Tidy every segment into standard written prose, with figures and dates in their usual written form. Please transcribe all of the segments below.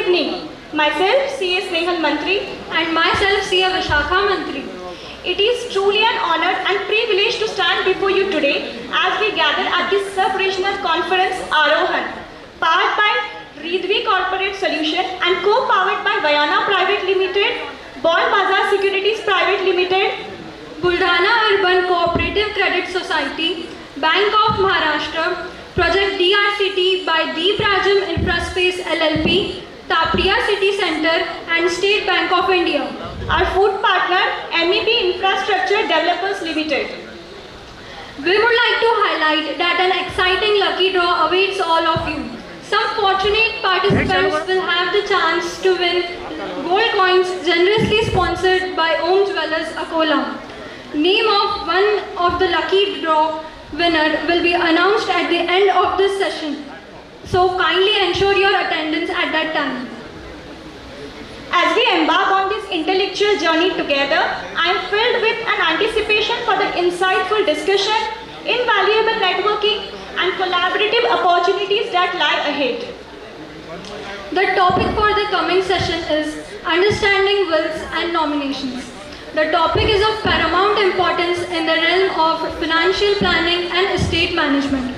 evening. Myself, C.A. Snehal Mantri, and myself, C.A. Vishakha Mantri. It is truly an honor and privilege to stand before you today as we gather at this sub-regional conference Arohan, powered by Ridvi Corporate Solution and co-powered by Vayana Private Limited, Bond Bazaar Securities Private Limited, Buldhana Urban Cooperative Credit Society, Bank of Maharashtra, Project DRCT by Deep Rajam Infraspace LLP, Tapriya City Center and State Bank of India. Our food partner MEP Infrastructure Developers Limited. We would like to highlight that an exciting lucky draw awaits all of you. Some fortunate participants will have the chance to win gold coins generously sponsored by Om Jewellers Akola. Name of one of the lucky draw winner will be announced at the end of this session. So kindly ensure your attendance at that time. As we embark on this intellectual journey together, I am filled with an anticipation for the insightful discussion, invaluable networking and collaborative opportunities that lie ahead. The topic for the coming session is Understanding Wills and Nominations. The topic is of paramount importance in the realm of financial planning and estate management.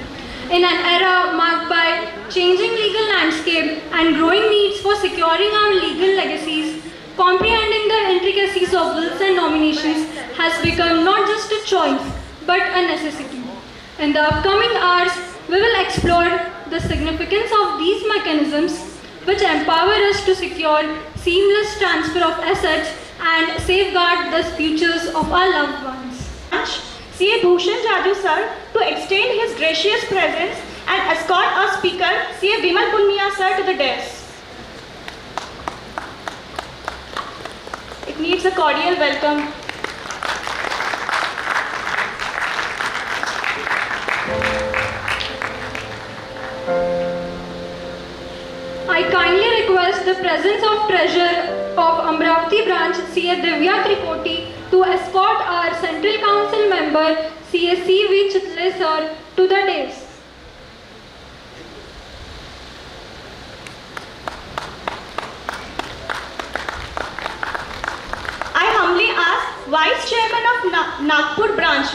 In an era marked by changing legal landscape and growing needs for securing our legal legacies, comprehending the intricacies of wills and nominations has become not just a choice, but a necessity. In the upcoming hours, we will explore the significance of these mechanisms which empower us to secure seamless transfer of assets and safeguard the futures of our loved ones. C.A. Bhushan Jaju sir to extend his gracious presence and escort our speaker C.A. Vimal Punmiya sir to the dais. It needs a cordial welcome. I kindly request the presence of Treasurer of Amravati branch C.A. Divya Trikoti to escort our Central Council member C.A. C.V. Chitle sir to the dais. I humbly ask Vice Chairman of Nagpur branch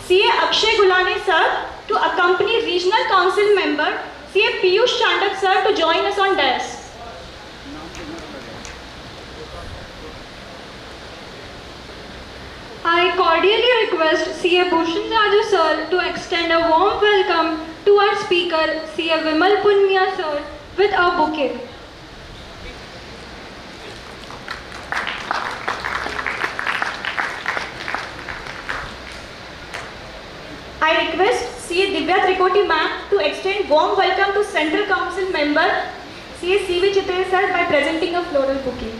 C.A. Akshay Gulane sir to accompany Regional Council member C.A. Piyush Chandak sir to join us on dais. I cordially request C.A. Bhushan Jaju sir to extend a warm welcome to our speaker C.A. Vimal Punmiya sir with a bouquet. I request C.A. Divya Trikoti ma'am to extend warm welcome to Central Council member C.A. C.V. Chitre sir by presenting a floral bouquet.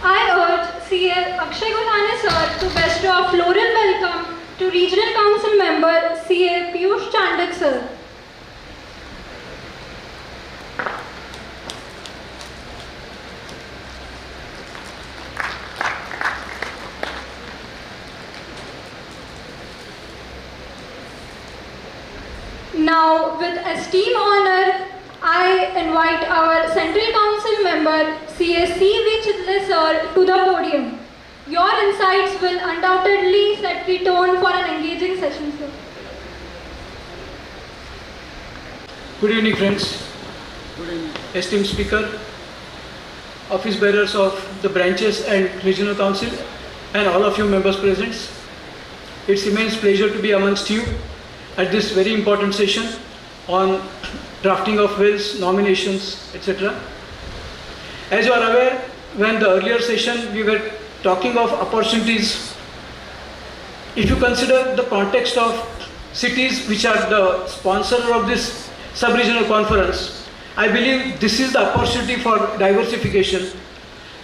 I urge C.A. Akshay Gulane sir to bestow a floral welcome to Regional Council member C.A. Piyush Chandak sir. Now, with esteemed honor, I invite our Central Council member C.A. C.V. Chitle sir to the podium. Your insights will undoubtedly set the tone for an engaging session, sir. Good evening, friends. Good evening. Esteemed Speaker, office bearers of the branches and Regional Council, and all of you members present. It's immense pleasure to be amongst you at this very important session on drafting of wills, nominations, etc. As you are aware, when the earlier session we were talking of opportunities, if you consider the context of cities which are the sponsor of this sub-regional conference, I believe this is the opportunity for diversification,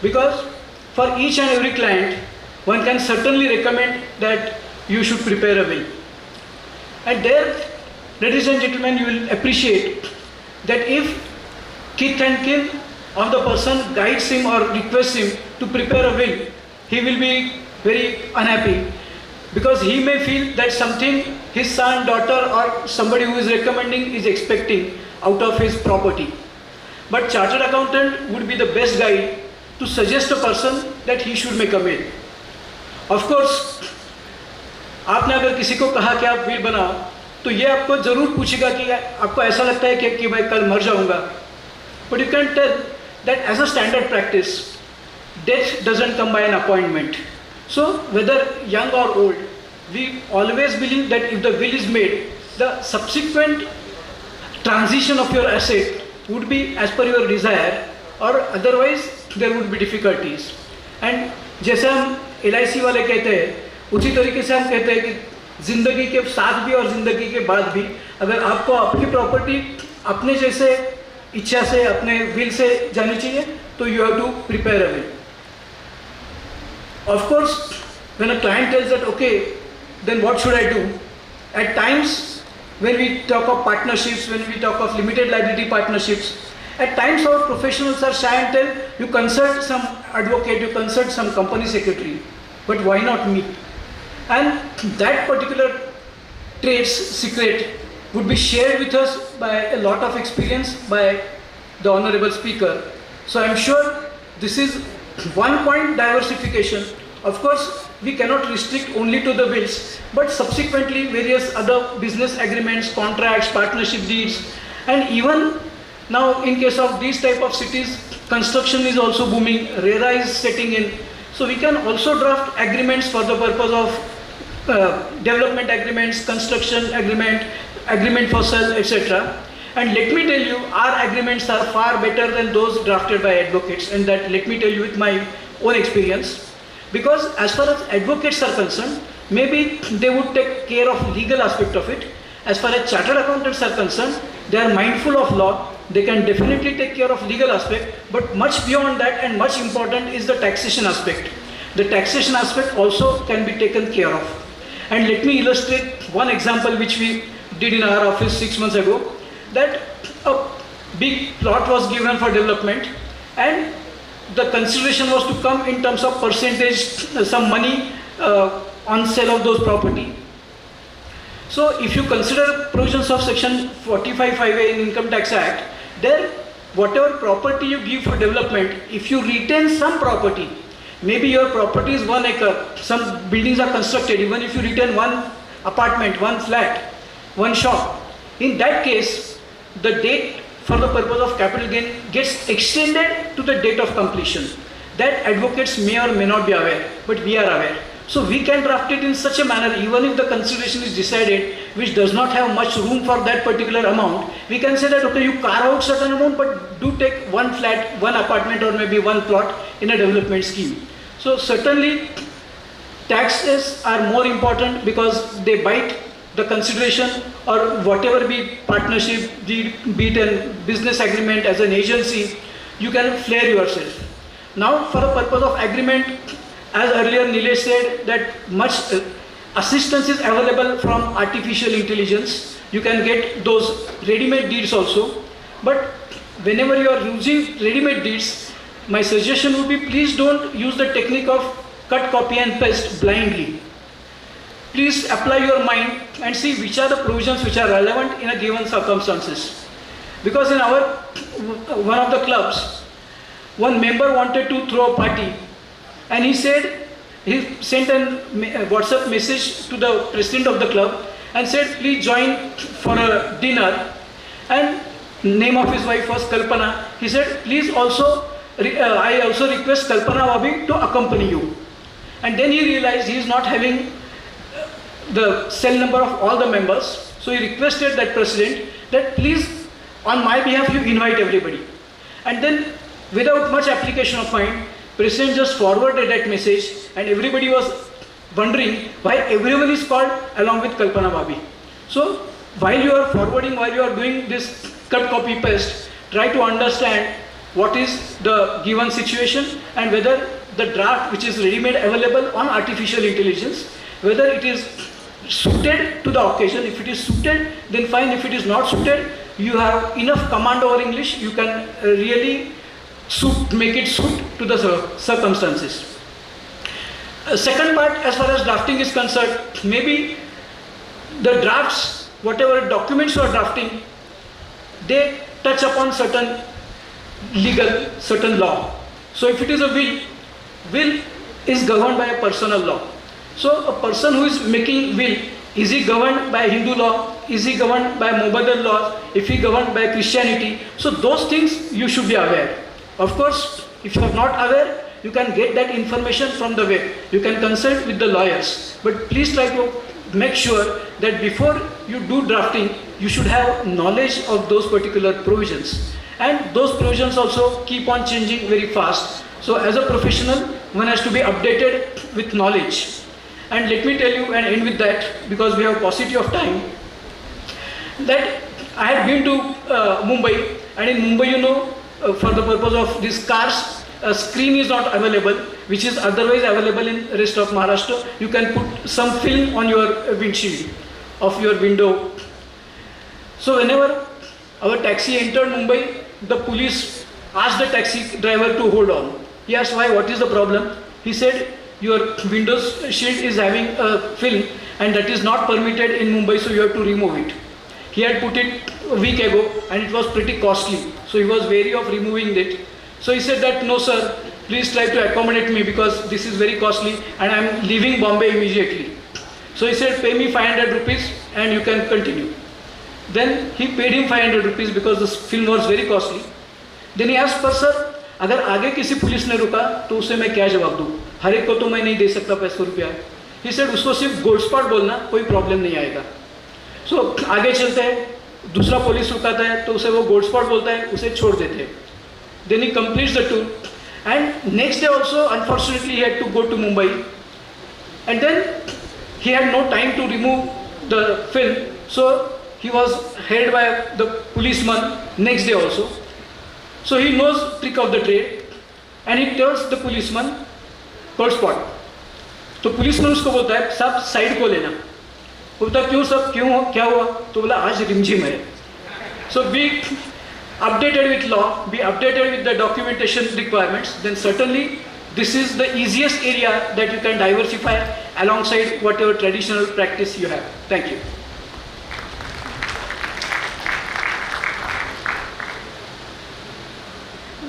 because for each and every client, one can certainly recommend that you should prepare a will. And there, ladies and gentlemen, you will appreciate that if kith and kin of the person guides him or requests him to prepare a will, he will be very unhappy. because he may feel that something his son, daughter or somebody who is recommending is expecting out of his property. But chartered accountant would be the best guide to suggest a person that he should make a will. Of course, आपने अगर किसी को कहा कि आप will बनाओ, तो ये आपको जरूर पूछेगा कि आपको ऐसा लगता है कि मैं कल मर जाऊंगा. But you can tell that as a standard practice, death doesn't come by an appointment. So whether young or old, we always believe that if the will is made, the subsequent transition of your asset would be as per your desire, or otherwise there would be difficulties. And जैसे हम LIC वाले कहते हैं, उसी तरीके से हम कहते हैं कि जिंदगी के साथ भी और जिंदगी के बाद भी अगर आपको आपकी प्रॉपर्टी अपने जैसे इच्छा से अपने विल से जानी चाहिए, तो you have to prepare a will. Of course, when a client tells that, okay, then what should I do? At times, when we talk of partnerships, when we talk of limited liability partnerships, at times our professionals are shy and tell, you consult some advocate, you consult some company secretary, but why not me? And that particular trade's secret would be shared with us by a lot of experience by the honorable speaker. So I'm sure this is one point, diversification. Of course, we cannot restrict only to the wills, but subsequently various other business agreements, contracts, partnership deeds, and even now in case of these type of cities, construction is also booming, RERA is setting in. So we can also draft agreements for the purpose of development agreements, construction agreement, agreement for sale, etc. And let me tell you, our agreements are far better than those drafted by advocates, and that let me tell you with my own experience. Because as far as advocates are concerned, maybe they would take care of legal aspect of it. As far as chartered accountants are concerned, they are mindful of law, they can definitely take care of legal aspect, but much beyond that and much important is the taxation aspect. The taxation aspect also can be taken care of. And let me illustrate one example which we did in our office 6 months ago, that a big plot was given for development and the consideration was to come in terms of percentage, some money on sale of those property. So if you consider provisions of section 45(5)(a) in Income Tax Act, there whatever property you give for development, if you retain some property, maybe your property is 1 acre, some buildings are constructed, even if you retain one apartment, one flat, one shop, in that case, the date for the purpose of capital gain gets extended to the date of completion. That advocates may or may not be aware, but we are aware. So we can draft it in such a manner, even if the consideration is decided, which does not have much room for that particular amount, we can say that, okay, you carve out certain amount, but do take one flat, one apartment or maybe one plot in a development scheme. So certainly taxes are more important because they bite the consideration or whatever be partnership, be it a business agreement as an agency, you can flare yourself. Now for the purpose of agreement, as earlier Nilesh said that much assistance is available from artificial intelligence. You can get those ready-made deeds also. But whenever you are using ready-made deeds, my suggestion would be please don't use the technique of cut, copy and paste blindly. Please apply your mind and see which are the provisions which are relevant in a given circumstances. Because in our one of the clubs, one member wanted to throw a party and he said, he sent a WhatsApp message to the president of the club and said, please join for a dinner, and name of his wife was Kalpana. He said, please also, I also request Kalpana Bhabhi to accompany you. And then he realized he is not having the cell number of all the members, so he requested that president that please on my behalf you invite everybody. And then without much application of mind, president just forwarded that message and everybody was wondering why everyone is called along with Kalpana Bhabhi. So while you are forwarding, while you are doing this cut, copy, paste, try to understand what is the given situation and whether the draft which is ready-made available on artificial intelligence, whether it is suited to the occasion. If it is suited, then fine. If it is not suited, you have enough command over English, you can really make it suit to the circumstances. Second part, as far as drafting is concerned, maybe the drafts, whatever documents you are drafting, they touch upon certain legal, certain law. So if it is a will is governed by a personal law. So a person who is making will, is he governed by Hindu law? Is he governed by Mohammedan laws? If he governed by Christianity? So those things you should be aware. Of course, if you are not aware, you can get that information from the web. You can consult with the lawyers. But please try to make sure that before you do drafting, you should have knowledge of those particular provisions. And those provisions also keep on changing very fast. So as a professional, one has to be updated with knowledge. And let me tell you and end with that, because we have paucity of time, that I have been to Mumbai, and in Mumbai, you know, for the purpose of these cars, a screen is not available, which is otherwise available in rest of Maharashtra. You can put some film on your windshield of your window. So whenever our taxi entered Mumbai, the police asked the taxi driver to hold on. He asked why, what is the problem? He said, your windows shield is having a film and that is not permitted in Mumbai, so you have to remove it. He had put it a week ago and it was pretty costly, so he was wary of removing it. So he said that, no sir, please try to accommodate me because this is very costly and I am leaving Bombay immediately. So he said, pay me 500 rupees and you can continue. Then he paid him 500 rupees because the film was very costly. Then he asked, पर sir अगर आगे किसी police ने रुका तो उसे मैं क्या जवाब दूँ? हर एक को तो मैं नहीं दे सकता 500 रुपया. He said, उसको सिर्फ गोल्ड स्पॉट बोलना, कोई प्रॉब्लम नहीं आएगा. So आगे चलते हैं, दूसरा पुलिस रुकाता है तो उसे वो गोल्ड स्पॉट बोलता है, उसे छोड़ देते हैं. Then he completes the tour, and next day also unfortunately he had to go to Mumbai, and then he had no time to remove the film, so he was held by the policeman next day also. So he knows trick of the trade and he tells the policeman gold spot. तो policeman उसको बोलता है सब side को लेना. बोलता क्यों सब, क्यों क्या हुआ? तो बोला आज रिमझिम है. So be updated with law, be updated with the documentation requirements, then certainly this is the easiest area that you can diversify alongside whatever traditional practice you have. Thank you.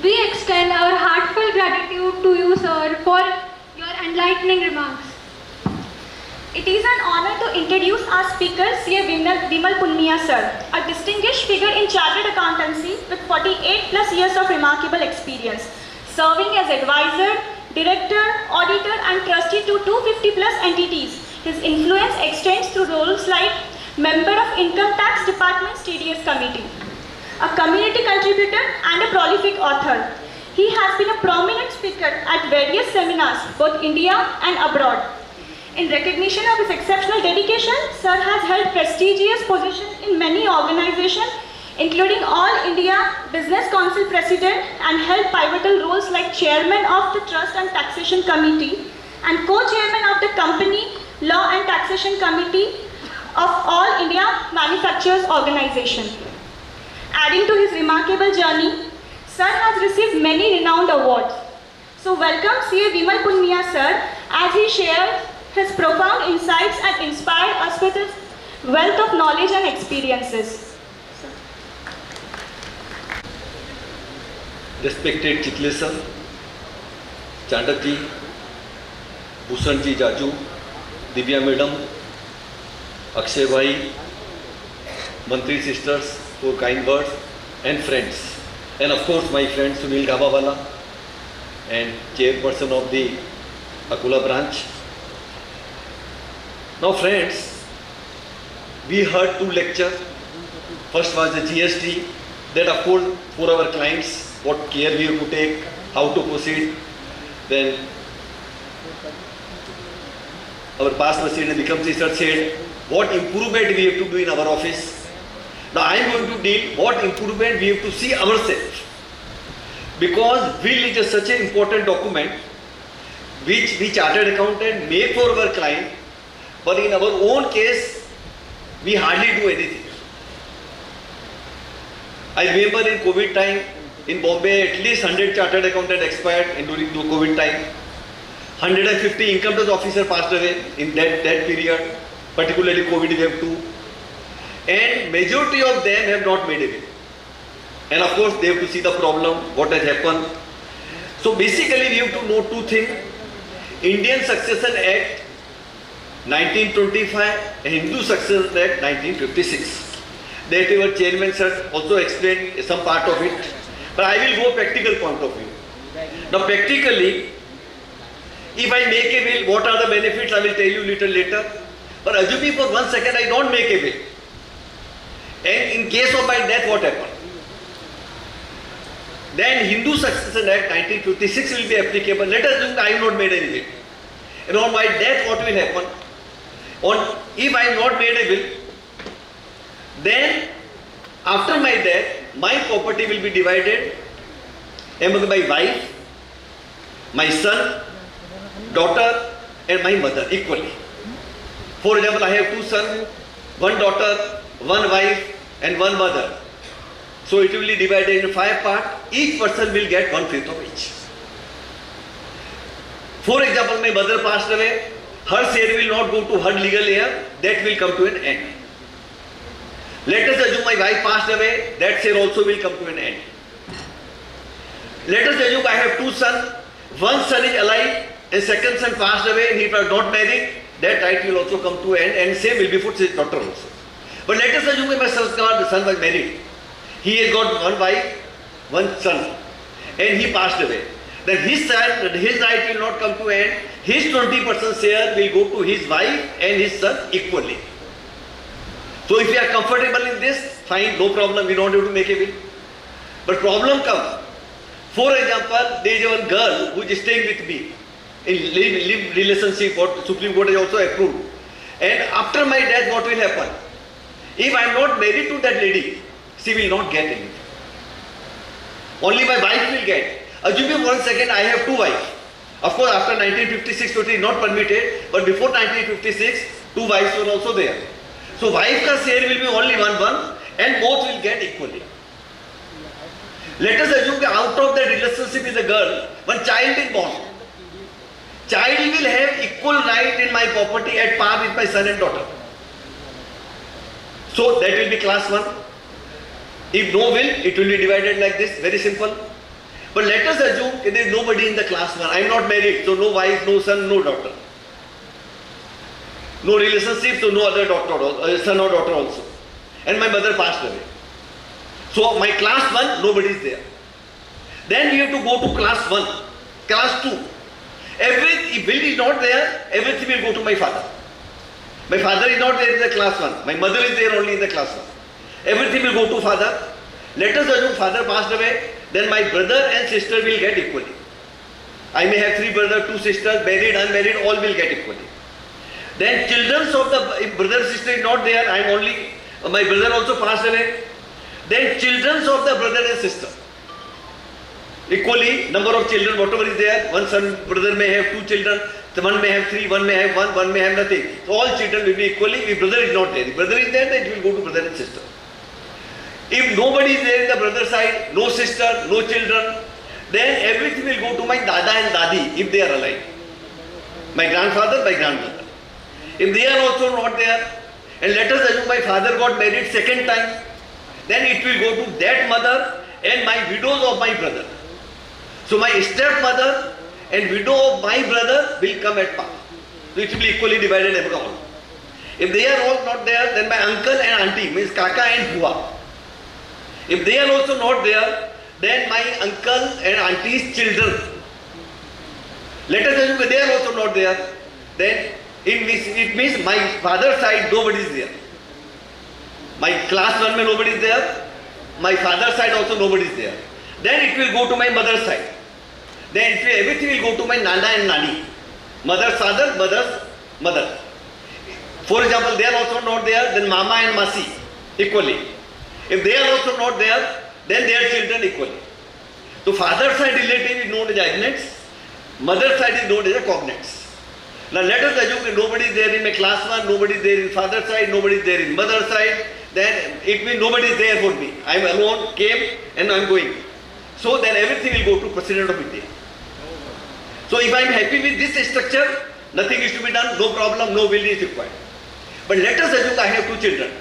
We extend our heartfelt gratitude to you, sir, for your enlightening remarks. It is an honor to introduce our speaker, C.A. Vimal Punmiya sir, a distinguished figure in chartered accountancy with 48 plus years of remarkable experience, serving as advisor, director, auditor and trustee to 250 plus entities. His influence extends through roles like member of Income Tax Department's TDS Committee, a community contributor and a prolific author. He has been a prominent speaker at various seminars, both India and abroad. In recognition of his exceptional dedication, sir has held prestigious positions in many organizations, including All India Business Council President, and held pivotal roles like Chairman of the Trust and Taxation Committee and Co-Chairman of the Company Law and Taxation Committee of All India Manufacturers Organization. Adding to his remarkable journey, sir has received many renowned awards. So welcome C.A. Vimal Punmiya sir as he shares his profound insights and inspired us with his wealth of knowledge and experiences. Respected Chitle sir, Chandak ji, Bhushan ji Jaju, Divya madam, Akshay bhai, Mantri sisters for kind words, and friends, and of course my friend Sunil Gabawala and chairperson of the Akula branch. Now friends, we heard two lectures. First was the GST, that of course for our clients, what care we have to take, how to proceed. Then our past president Vikramji sir said what improvement we have to do in our office. Now I am going to deal what improvement we have to see ourselves, because will is such an important document which we chartered accountant make for our client, but in our own case we hardly do anything. I remember in COVID time in Bombay at least 100 chartered accountant expired during the COVID time. 150 income tax officers passed away in that period, particularly COVID wave 2. And majority of them have not made a will. And of course, they have to see the problem, what has happened. So basically, we have to know two things. Indian Succession Act 1925 and Hindu Succession Act 1956. That our chairman sir also explained some part of it. But I will go practical point of view. Now practically, if I make a will, what are the benefits? I will tell you little later. But assuming for 1 second I don't make a will. And in case of my death, what happens? Then Hindu Succession Act 1956 will be applicable. Let us assume I have not made any will. And on my death, what will happen? If I have not made a will, then after my death, my property will be divided among my wife, my son, daughter and my mother equally. For example, I have 2 sons, 1 daughter, 1 wife and 1 mother. So it will be divided into 5 parts. Each person will get 1/5 of each. For example, my mother passed away. Her share will not go to her legal heir. That will come to an end. Let us assume my wife passed away. That share also will come to an end. Let us assume I have 2 sons. 1 son is alive and 2nd son passed away and he was not married. That right will also come to an end, and same will be for his daughter also. But let us assume my son was married. He has got 1 wife, 1 son, and he passed away. Then his right will not come to end. His 20% share will go to his wife and his son equally. So if we are comfortable in this, fine, no problem, we don't have to make a will. But problem comes. For example, there is one girl who is staying with me in live relationship, what Supreme Court has also approved. And after my death, what will happen? If I am not married to that lady, she will not get anything. Only my wife will get. Assuming 1 second I have 2 wives. Of course, after 1956, it is not permitted, but before 1956, 2 wives were also there. So wife ka share will be only 1/1 and both will get equally. Let us assume that out of that relationship with the girl, 1 child is born. Child will have equal right in my property at par with my son and daughter. So that will be class 1. If no will, it will be divided like this, very simple. But let us assume there is nobody in the class 1. I am not married, so no wife, no son, no daughter. No relationship, so no other son or daughter also. And my mother passed away. So my class 1, nobody is there. Then we have to go to class 1, class 2. If will is not there, everything will go to my father. My father is not there in the class 1. My mother is there only in the class 1. Everything will go to father. Let us assume father passed away, then my brother and sister will get equally. I may have 3 brothers, 2 sisters, married, unmarried, all will get equally. Then children of the, if brother and sister is not there, I am only, my brother also passed away. Then children of the brother and sister. Equally, number of children, whatever is there, 1 son, brother may have 2 children, 1 may have 3, 1 may have 1 may have nothing. So all children will be equally. If brother is not there, if brother is there, then it will go to brother and sister. If nobody is there in the brother side, no sister, no children, then everything will go to my dada and dadi if they are alive. My grandfather, my grandmother. If they are also not there, and let us assume my father got married 2nd time, then it will go to that mother and my widows of my brother. So my stepmother and widow of my brother will come at par. So it will be equally divided among all. If they are all not there, then my uncle and auntie, means kaka and bua. If they are also not there, then my uncle and auntie's children. Let us assume they are also not there, then it means my father's side nobody is there. My class 1 mein nobody is there, my father's side also nobody is there. Then it will go to my mother's side. Then everything will go to my nana and nani. Mother's father, mother's mother. For example, they are also not there, then mama and masi equally. If they are also not there, then their children equally. So father's side relative is known as agnates, mother's side is known as cognates. Now let us assume that nobody is there in my class 1, nobody is there in father's side, nobody is there in mother's side, then it means nobody is there for me. I am alone, came and I am going. So then everything will go to President of India. So if I am happy with this structure, nothing is to be done, no problem, no will is required. But let us assume I have two children.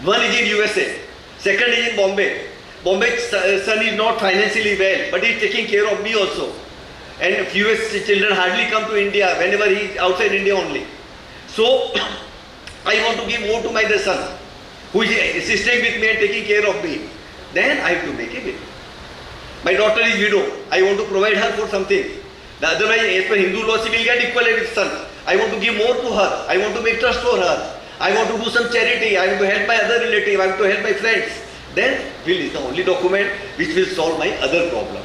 One is in USA, second is in Bombay. Bombay's son is not financially well, but he is taking care of me also. And US children hardly come to India, whenever he is outside India only. So I want to give more to my son, who is staying with me and taking care of me. Then I have to make a will. My daughter is widow. I want to provide her for something. Otherwise, as per Hindu law, she will get equally with son. I want to give more to her. I want to make trust for her. I want to do some charity. I want to help my other relative. I want to help my friends. Then will is the only document which will solve my other problem.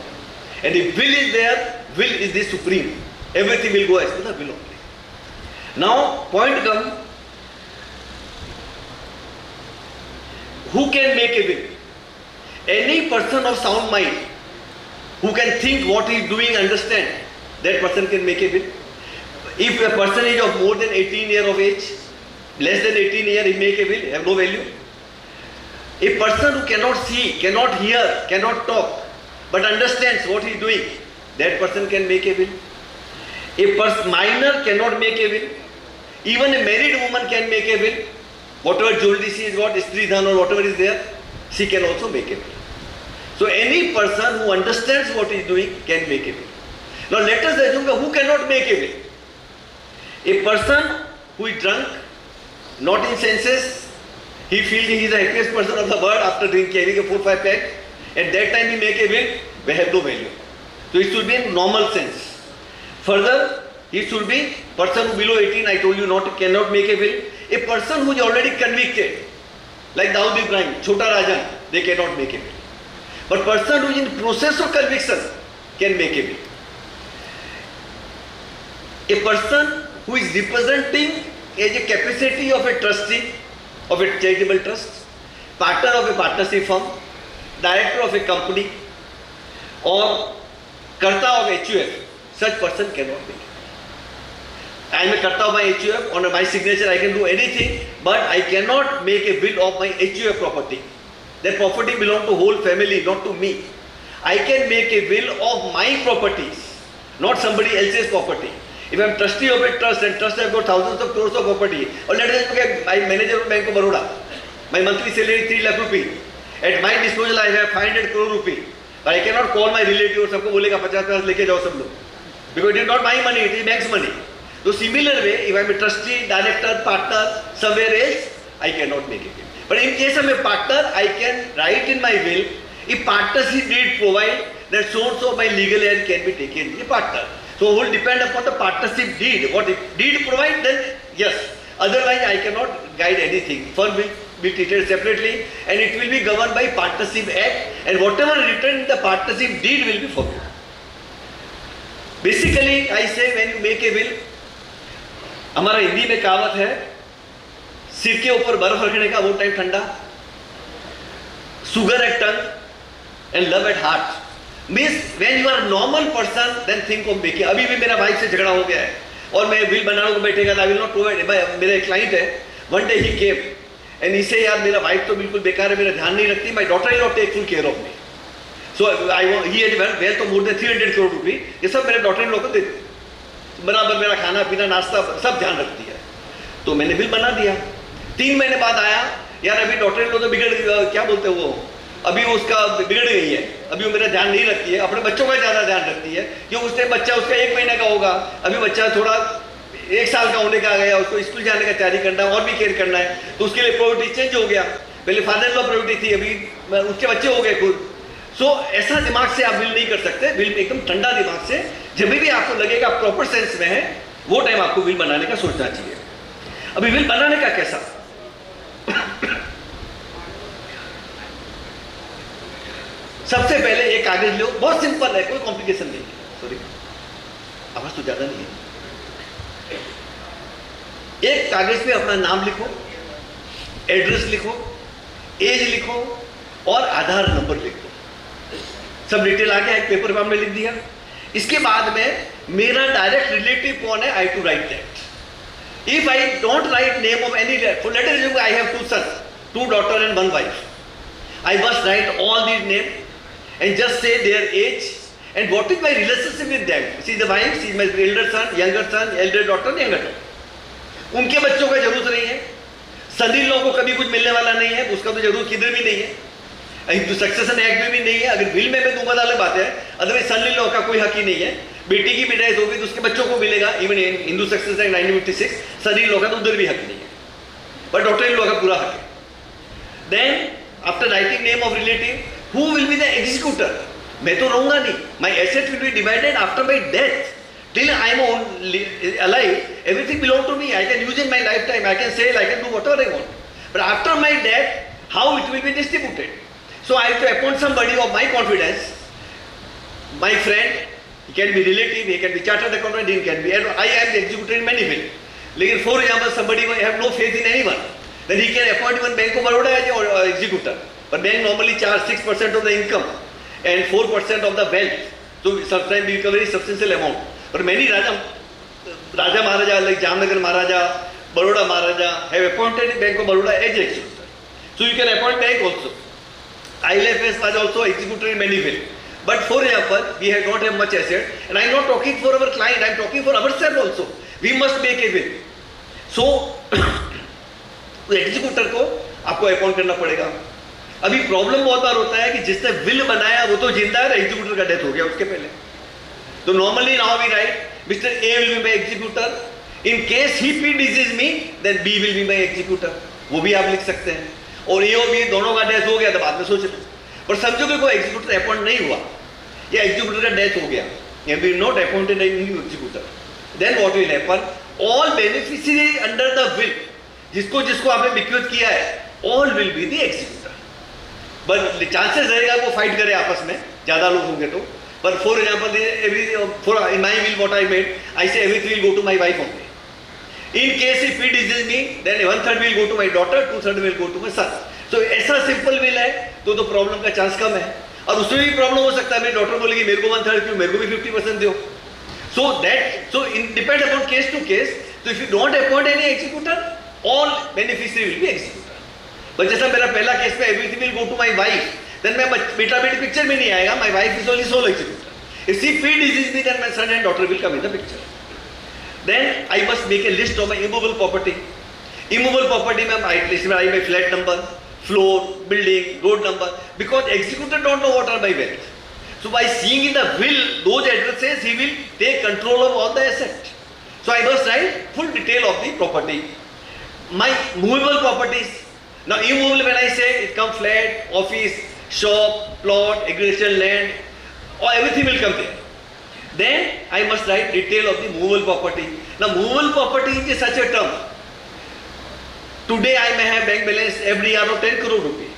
And if will is there, will is the supreme. Everything will go as per the will only. Now, point comes, who can make a will? Any person of sound mind who can think what he is doing, understand, that person can make a will. If a person is of more than 18 years of age, less than 18 years, he make a will, have no value. A person who cannot see, cannot hear, cannot talk, but understands what he is doing, that person can make a will. A minor cannot make a will. Even a married woman can make a will. Whatever jewelry she has got, Stridhan or whatever is there, she can also make a will. So any person who understands what he is doing can make a will. Now let us assume who cannot make a will. A person who is drunk, not in senses, he feels he is the happiest person of the world after having a 4-5 pack. At that time he make a will, we have no value. So it should be in normal sense. Further, he should be person who below 18, I told you cannot make a will. A person who is already convicted, like Dawood Ibrahim, Chota Rajan, they cannot make a will. But person who is in process of conviction can make a will. A person who is representing as a capacity of a trustee of a charitable trust, partner of a partnership firm, director of a company, or karta of HUF, such person cannot make it. I am a karta of my HUF, on my signature I can do anything, but I cannot make a will of my HUF property. That property belongs to whole family, not to me. I can make a will of my properties, not somebody else's property. If I am trustee of a trust and trust I have got thousands of crores of property, or let us say I am manager of Bank of Baroda, my monthly salary is 3 lakh rupees. At my disposal I have 500 crore rupees. But I cannot call my relative और सबको बोलेगा 50 लेके जाओ सब लोग. Because it is not my money, it is bank's money. So similar way, if I am a trustee, director, partner, somewhere else, I cannot make it. But in case I am a partner, I can write in my will, if partnership deed provide that source of my legal heir can be taken, a partner. So will depend upon the partnership deed. What if deed provide, then yes. Otherwise I cannot guide anything. Firm will be treated separately and it will be governed by Partnership Act, and whatever written in the partnership deed will be followed. Basically I say when you make a will, हमारा हिंदी में कहावत है, सिर के ऊपर बर्फ रखने का वो टाइम ठंडा, sugar at tongue and love at heart. Means when you are a normal person, then think of making. अभी भी मेरा भाई से झगड़ा हो गया है और मैं will बनाने को बैठेगा, I will not provide. मेरा एक client है, one day he came and he say यार मेरा wife तो बिल्कुल बेकार है, मेरा ध्यान नहीं रखती, my daughter-in-law take full care of me. So he has wealth of more than 300 crore rupees. ये सब मेरे daughter-in-law को देते, बराबर मेरा खाना पीना नाश्ता सब ध्यान रखती है. तो मैंने बिल बना दिया. 3 महीने बाद आया, यार अभी daughter-in-law तो बिगड़, क्या बोलते हैं वो, अभी उसका बिगड़ गई है, अभी वो मेरा ध्यान नहीं रखती है, अपने बच्चों का ज़्यादा ध्यान रखती है, क्यों उसने बच्चा उसका 1 महीने का होगा, अभी बच्चा थोड़ा 1 साल का होने का आ गया, उसको स्कूल जाने का तैयारी करना है और भी केयर करना है, तो उसके लिए प्रायोरिटी चेंज हो गया. पहले फादर लॉ प्रायोरिटी थी, अभी उसके बच्चे हो गए खुद. सो ऐसा दिमाग से आप बिल नहीं कर सकते. बिल एकदम ठंडा दिमाग से, जब भी आपको लगेगा आप प्रॉपर सेंस में है, वो टाइम आपको बिल बनाने का सोचना चाहिए. अभी बिल बनाने का कैसा, सबसे पहले एक कागज लो, बहुत सिंपल है, कोई कॉम्प्लिकेशन नहीं है. सॉरी आवाज तो ज्यादा नहीं है. एक कागज पे अपना नाम लिखो, एड्रेस लिखो, एज लिखो और आधार नंबर लिख दो. सब डिटेल आ गया, एक पेपर पे हमने लिख दिया. इसके बाद में मेरा डायरेक्ट रिलेटिव कौन है, I to write that. If I don't write name of any, for let us assume I have 2 sons, 2 daughters and 1 wife. I must write all these names and just say their age And what is my relationship with them? She is the wife, she is my elder son, younger daughter, younger daughter. उनके बच्चों का जरूरत नहीं है, Sunny law को कभी कुछ मिलने वाला नहीं है, उसका तो जरूरत किधर भी नहीं है, हिंदू सक्सेशन एक्ट में भी नहीं है। अगर विल में मैं दूंगा अलग बात है, अदरवाइज सनी लॉ का कोई हक ही नहीं है। बेटी की भी डेथ होगी तो उसके बच्चों को मिलेगा, even Hindu succession act 1956 Sunny law का तो उधर भी हक नहीं है, बट डॉटर इन लॉ का पूरा हक है। Then after writing name of relative, who will be the executor? मैं तो रहूंगा नहीं, my asset will be divided after my death. Till I am alive, everything belongs to me. I can use in my lifetime. I can sell, I can do whatever I want. But after my death, how it will be distributed? So I have to appoint somebody of my confidence, my friend. He can be relative, he can be chartered accountant, he can be. I am the executor in many ways. Like for example, somebody who have no faith in anyone, then he can appoint even Bank of Baroda as an executor. But bank normally charge 6% of the income and 4% of the wealth. So sometimes we recover a substantial amount. But many Raja Maharaja, like Jamnagar Maharaja, Baroda Maharaja, have appointed Bank of Baroda as executor. So you can appoint bank also. ILFS was also executor in many ways. But for example, we have not have much asset, and I am not talking for our client, I am talking for ourselves also. We must make a will. So executor को आपको appoint करना पड़ेगा. अभी problem बहुत बार होता है कि जिसने विल बनाया वो तो जिंदा है, एग्जीक्यूटर का डेथ हो गया उसके पहले. तो normally now we write mister A will be my executor. In case he predeceases मी, then B will be my executor. वो भी आप लिख सकते हैं. और ए और बी दोनों का डेथ हो गया तो बाद में सोच लो. पर समझो कि कोई एग्जीक्यूटर अपॉइंट नहीं हुआ या एग्जीक्यूटर का डेथ हो गया, या we not appointed a new executor, then what will happen? All beneficiary under the will, जिसको जिसको आपने बिक्वेथ किया है, all will be the executor. But chances रहेगा वो फाइट करे आपस में, ज्यादा लोग होंगे तो. पर for example in my will what I made, I say everything will go to my wife only. In case if it is me, then 1/3 will go to my daughter, 2/3 will go to my son. So ऐसा simple will है तो problem का chance कम है. और उसमें भी problem हो सकता है, मेरी डॉटर बोलेगी मेरे को 1/3 क्यों, मेरे को भी 50% दो. So in depend upon case to case. So if you don't appoint any executor, all beneficiary will be executor. But जैसा मेरा पहला केस में everything will go to my wife, then मैं बेटा बेटी पिक्चर में नहीं आएगा. My wife is only sole executor. If she predeceases me, then my son and daughter will come in the picture. Then I must make a list of my immovable property. Immovable property में I list my flat number, floor, building, road number, because executor don't know what are my wealth. So by seeing in the will those addresses, he will take control of all the asset. So I must write full detail of the property. My movable properties. Now immovable, when I say it comes flat, office, shop, plot, agricultural land, or everything will come there. Then I must write detail of the movable property. Now movable property is such a term. Today I may have bank balance every year of 10 crore rupee.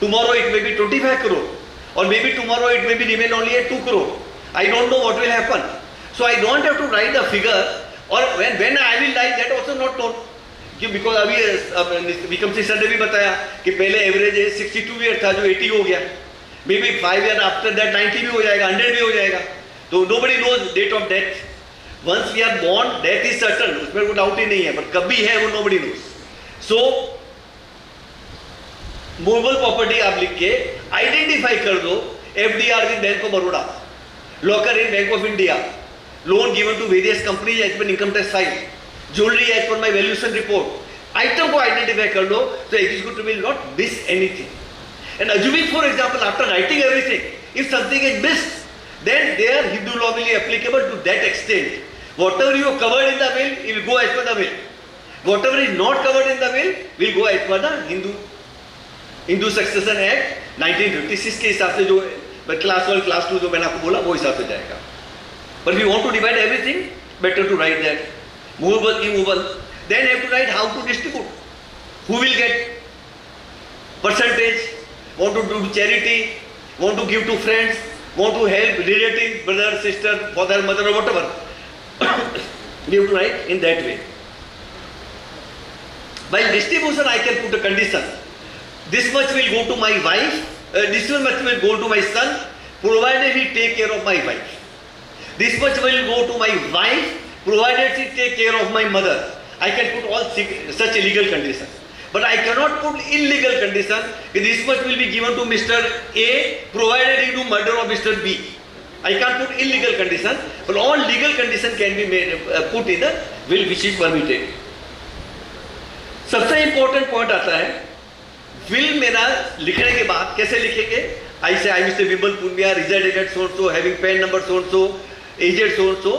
Tomorrow it may be 25 crore. Or maybe tomorrow it may be remain only at 2 crore. I don't know what will happen. So I don't have to write the figure. Or when I will die, that also not known. Because अभी Vikram Singh sir ने भी बताया कि पहले average age 62 year था जो 80 हो गया. May be 5 year after that 90 भी हो जाएगा, 100 भी हो जाएगा. तो nobody knows date of death. Once we are born, death is certain. उसमें कोई डाउट ही नहीं है, पर कभी है वो nobody knows. So movable property आप लिख के आइडेंटिफाई कर दो. FDR with Bank of Baroda, locker in Bank of India, loan given to various companies as per income tax file, jewelry as per my valuation report. Item को identify कर दो तो executor will not miss anything. And assuming for example after writing everything, if something is missed, then there Hindu law will be applicable to that extent. Whatever you have covered in the will, it will go as per the will. Whatever is not covered in the will go as per the Hindu Succession Act 1956 के हिसाब से जो class 1, class 2 जो मैंने आपको बोला वो हिसाब से जाएगा. But if you want to divide everything, better to write that. Movable, immovable. Then you have to write how to distribute. Who will get percentage? Want to do charity? Want to give to friends? Want to help relatives, brother, sister, father, mother, or whatever. We have to write in that way. While distribution, I can put a condition. This much will go to my wife, this much will go to my son, provided he take care of my wife. This much will go to my wife, provided she take care of my mother. I can put all such illegal conditions. But I cannot put illegal condition. This much will be given to Mr. A, provided he do murder of Mr. B. I can't put illegal condition, but all legal condition can be made, put in the will which is permitted. सबसे important point आता है will मेरा लिखने के बाद कैसे लिखेंगे? I say I mister Vimal Punia resided at so so having PAN number so so aged so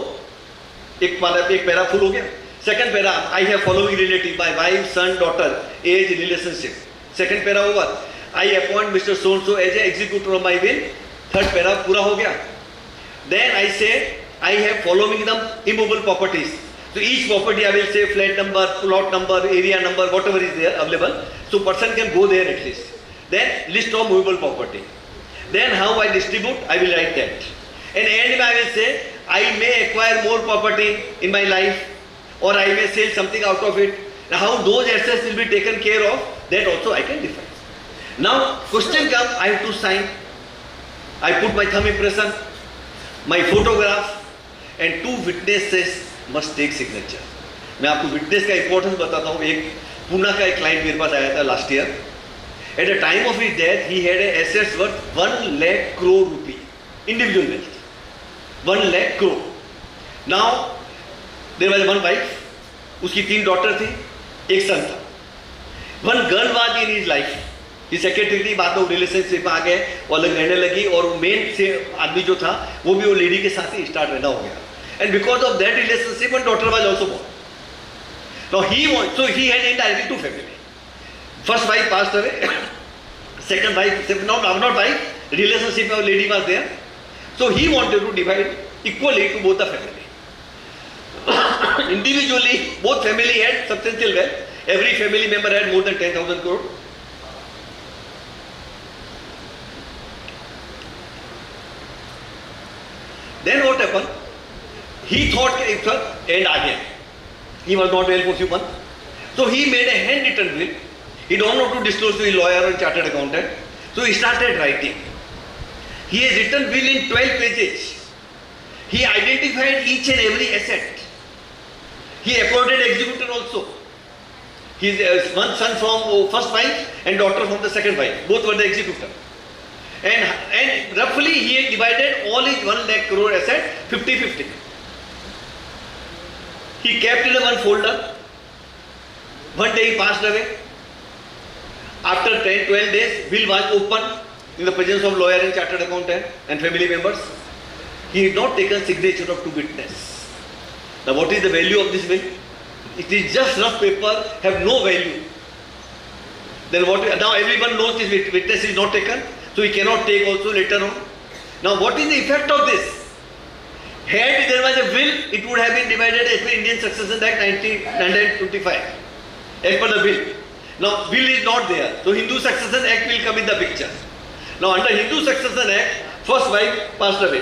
एक पैरा फुल हो गया. Second para I have following relative my wife son daughter as relationship. Second para over. I appoint mister so so as a executor of my will. Third para पूरा हो गया. Then I say I have following the immovable properties. So each property I will say flat number, plot number, area number, whatever is there available. So person can go there at least. Then list of movable property. Then how I distribute, I will write that. And end I will say I may acquire more property in my life, or I may sell something out of it. Now how those assets will be taken care of, that also I can define. Now question comes, I have to sign. I put my thumb impression, my photograph, and two witnesses must take signature. मैं आपको witness का importance बताता हूँ. एक पुणे का एक client मेरे पास आया था last year. At the time of his death he had assets worth 1 lakh crore rupee individual wealth. 1 lakh crore. Now there was one wife, उसकी 3 डॉटर थी, एक सन था. One girl was in his life. ये सेक्रेटरी थी, बाद में रिलेशनशिप आ गए, वो अलग रहने लगी, और मेन से आदमी जो था वो भी वो लेडी के साथ ही स्टार्ट रहना हो गया. And because of that relationship, one daughter was also born. Now so he had indirectly 2 family. First wife passed away. Second wife, not wife, relationship of lady was there. So he wanted to divide equally to both the family. Individually, both family had substantial wealth. Every family member had more than 10,000 crore. Then what happened? He thought it was end again. He was not well for few months. So he made a handwritten will. He don't know to disclose to his lawyer or chartered accountant. So he started writing. He has written will in 12 pages. He identified each and every asset. He appointed executor also. His one son from first wife and daughter from the second wife. Both were the executor. And roughly he had divided all his 1 lakh crore asset 50-50. He kept in one folder. One day he passed away. After 10-12 days, will was opened in the presence of lawyer and chartered accountant and family members. He had not taken signature of 2 witnesses. Now what is the value of this will? It is just rough paper, have no value. Then what? Now everyone knows this witness is not taken, so he cannot take also later on. Now what is the effect of this? Had there was a will, it would have been divided as per Indian Succession Act 1925, as per the will. Now will is not there, so Hindu Succession Act will come in the picture. Now under Hindu Succession Act, first wife passed away,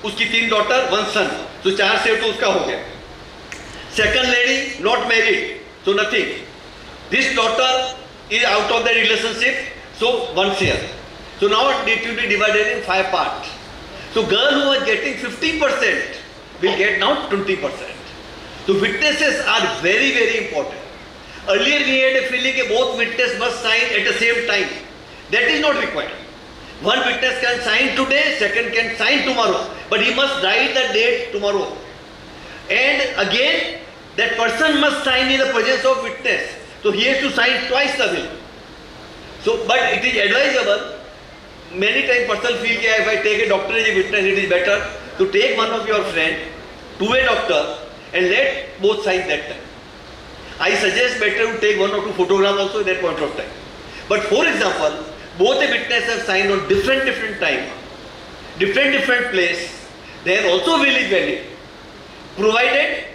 उसकी 3 daughter, 1 son, so 4 से तो उसका हो गया. Second lady not married, so nothing. This daughter is out of the relationship, so 1 share. So now it will be divided in 5 parts. So girl who was getting 50% will get now 20%. So witnesses are very, very important. Earlier we had a feeling that both witnesses must sign at the same time. That is not required. One witness can sign today, second can sign tomorrow, but he must write the date tomorrow. And again, that person must sign in the presence of witness. So he has to sign twice the will. So, but it is advisable. Many times person feel that if I take a doctor as a witness, it is better to take one of your friend to a doctor and let both sign that time. I suggest better to take 1 or 2 photographs also at that point of time. But for example, both the witnesses have signed on different time, different place, then also will is valid. Provided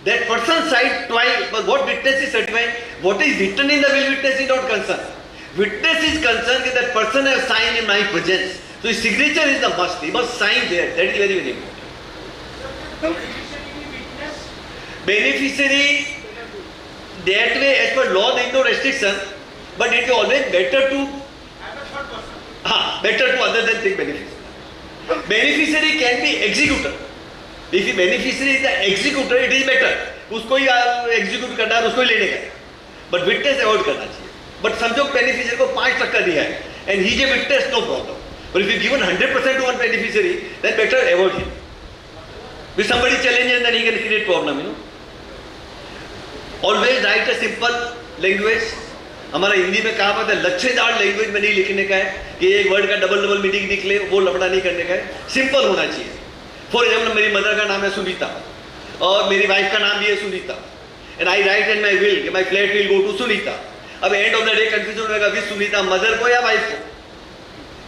that person signed twice, but what witness is certifying, what is written in the will, witness is not concerned. Witness is concerned that that person has signed in my presence. So his signature is the must. He must sign there. That is very, very important. Beneficiary, that way as per law there is no restriction, but it is always better to other than take beneficiary. Beneficiary can be executor. If the beneficiary is the executor, it is better. उसको ही execute करना है, उसको ही लेने का. But witness avoid करना चाहिए. But समझो beneficiary को 5% दिया है and he is a witness, no problem. But if you given 100% to one beneficiary, then better avoid him. If somebody challenges, then he can create problem, you know. Always write a simple language. हमारा हिंदी में कहावत है, लच्छेदार language में नहीं लिखने का है कि एक वर्ड का डबल डबल मीनिंग निकले, वो लफड़ा नहीं करने का है, सिंपल होना चाहिए. फॉर एग्जाम्पल, मेरी मदर का नाम है सुनीता और मेरी वाइफ का नाम भी है Sunita, and I write in my will कि my flat will go to Sunita. अब end of the day confusion होगा विद सुनीता मदर को या वाइफ को,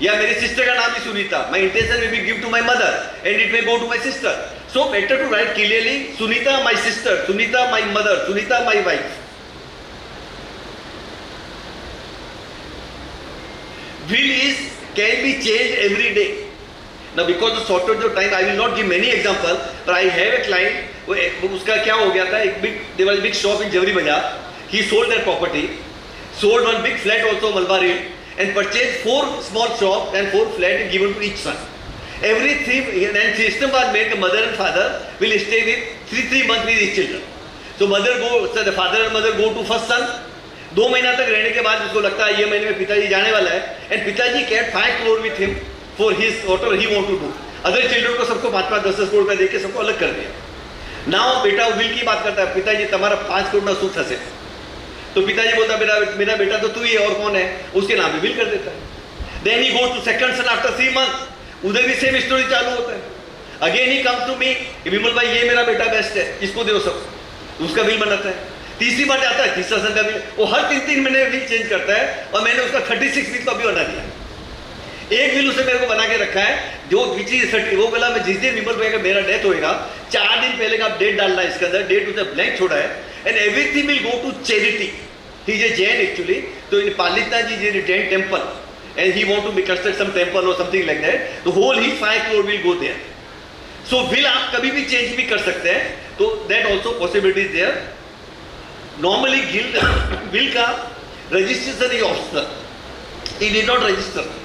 या मेरी सिस्टर का नाम भी Sunita, my intention will be give to my mother and it may go to my sister. So better to write clearly Sunita my sister, Sunita my mother, Sunita my wife. Will is can be changed every day. Now because of shortage of time, I will not give many examples, but I have a client. वो उसका क्या हो गया था, एक big there was a big shop in Javri Bazaar. He sold that property, sold one big flat also Malabar Hill, and purchased 4 small shops and 4 flats given to each son. Every 3 and system was made. The mother and father will stay with 3 months with his children. So the father and mother go to first son. 2 महीना तक रहने के बाद उसको लगता है ये महीने में पिताजी जाने वाला है, एंड पिताजी care 5 crore with him for his water he want to do. Other children को सबको 5-5 10-10 करोड़ का देके सबको अलग कर दिया. नाउ बेटा विल की बात करता है, पिताजी तुम्हारा 5 करोड़ ना सूद हंसे. तो पिताजी बोलता मेरा बेटा तो तू ही है और कौन है, उसके नाम पे विल कर देता है. Then he goes to second son after 3 months, उधर भी सेम स्टोरी चालू होता है. Again he comes to me, Vimal भाई ये मेरा बेटा बेस्ट है, इसको दो सब, उसका बिल बनाता है. तीसरी बार जाता है, तीसरा सन का बिल, वो हर 3 महीने बिल चेंज करता है, और मैंने उसका 36 वीक का भी बना दिया. एक बिल उसे मेरे को बना के रखा है, जो वो बोला मैं जिस दिन विमल भाई का मेरा डेथ होएगा 4 दिन पहले का डेट डालना है इसके अंदर, डेट उसे ब्लैंक छोड़ा है, and everything will go to charity. He is a Jain actually, तो in Palitana ji is a Jain temple, and he want to be construct some temple और something like that. The whole he 5 crore will go there. So will आप कभी भी change भी कर सकते हैं, तो that also possibility is there. Normally will का registration is optional, he did not register.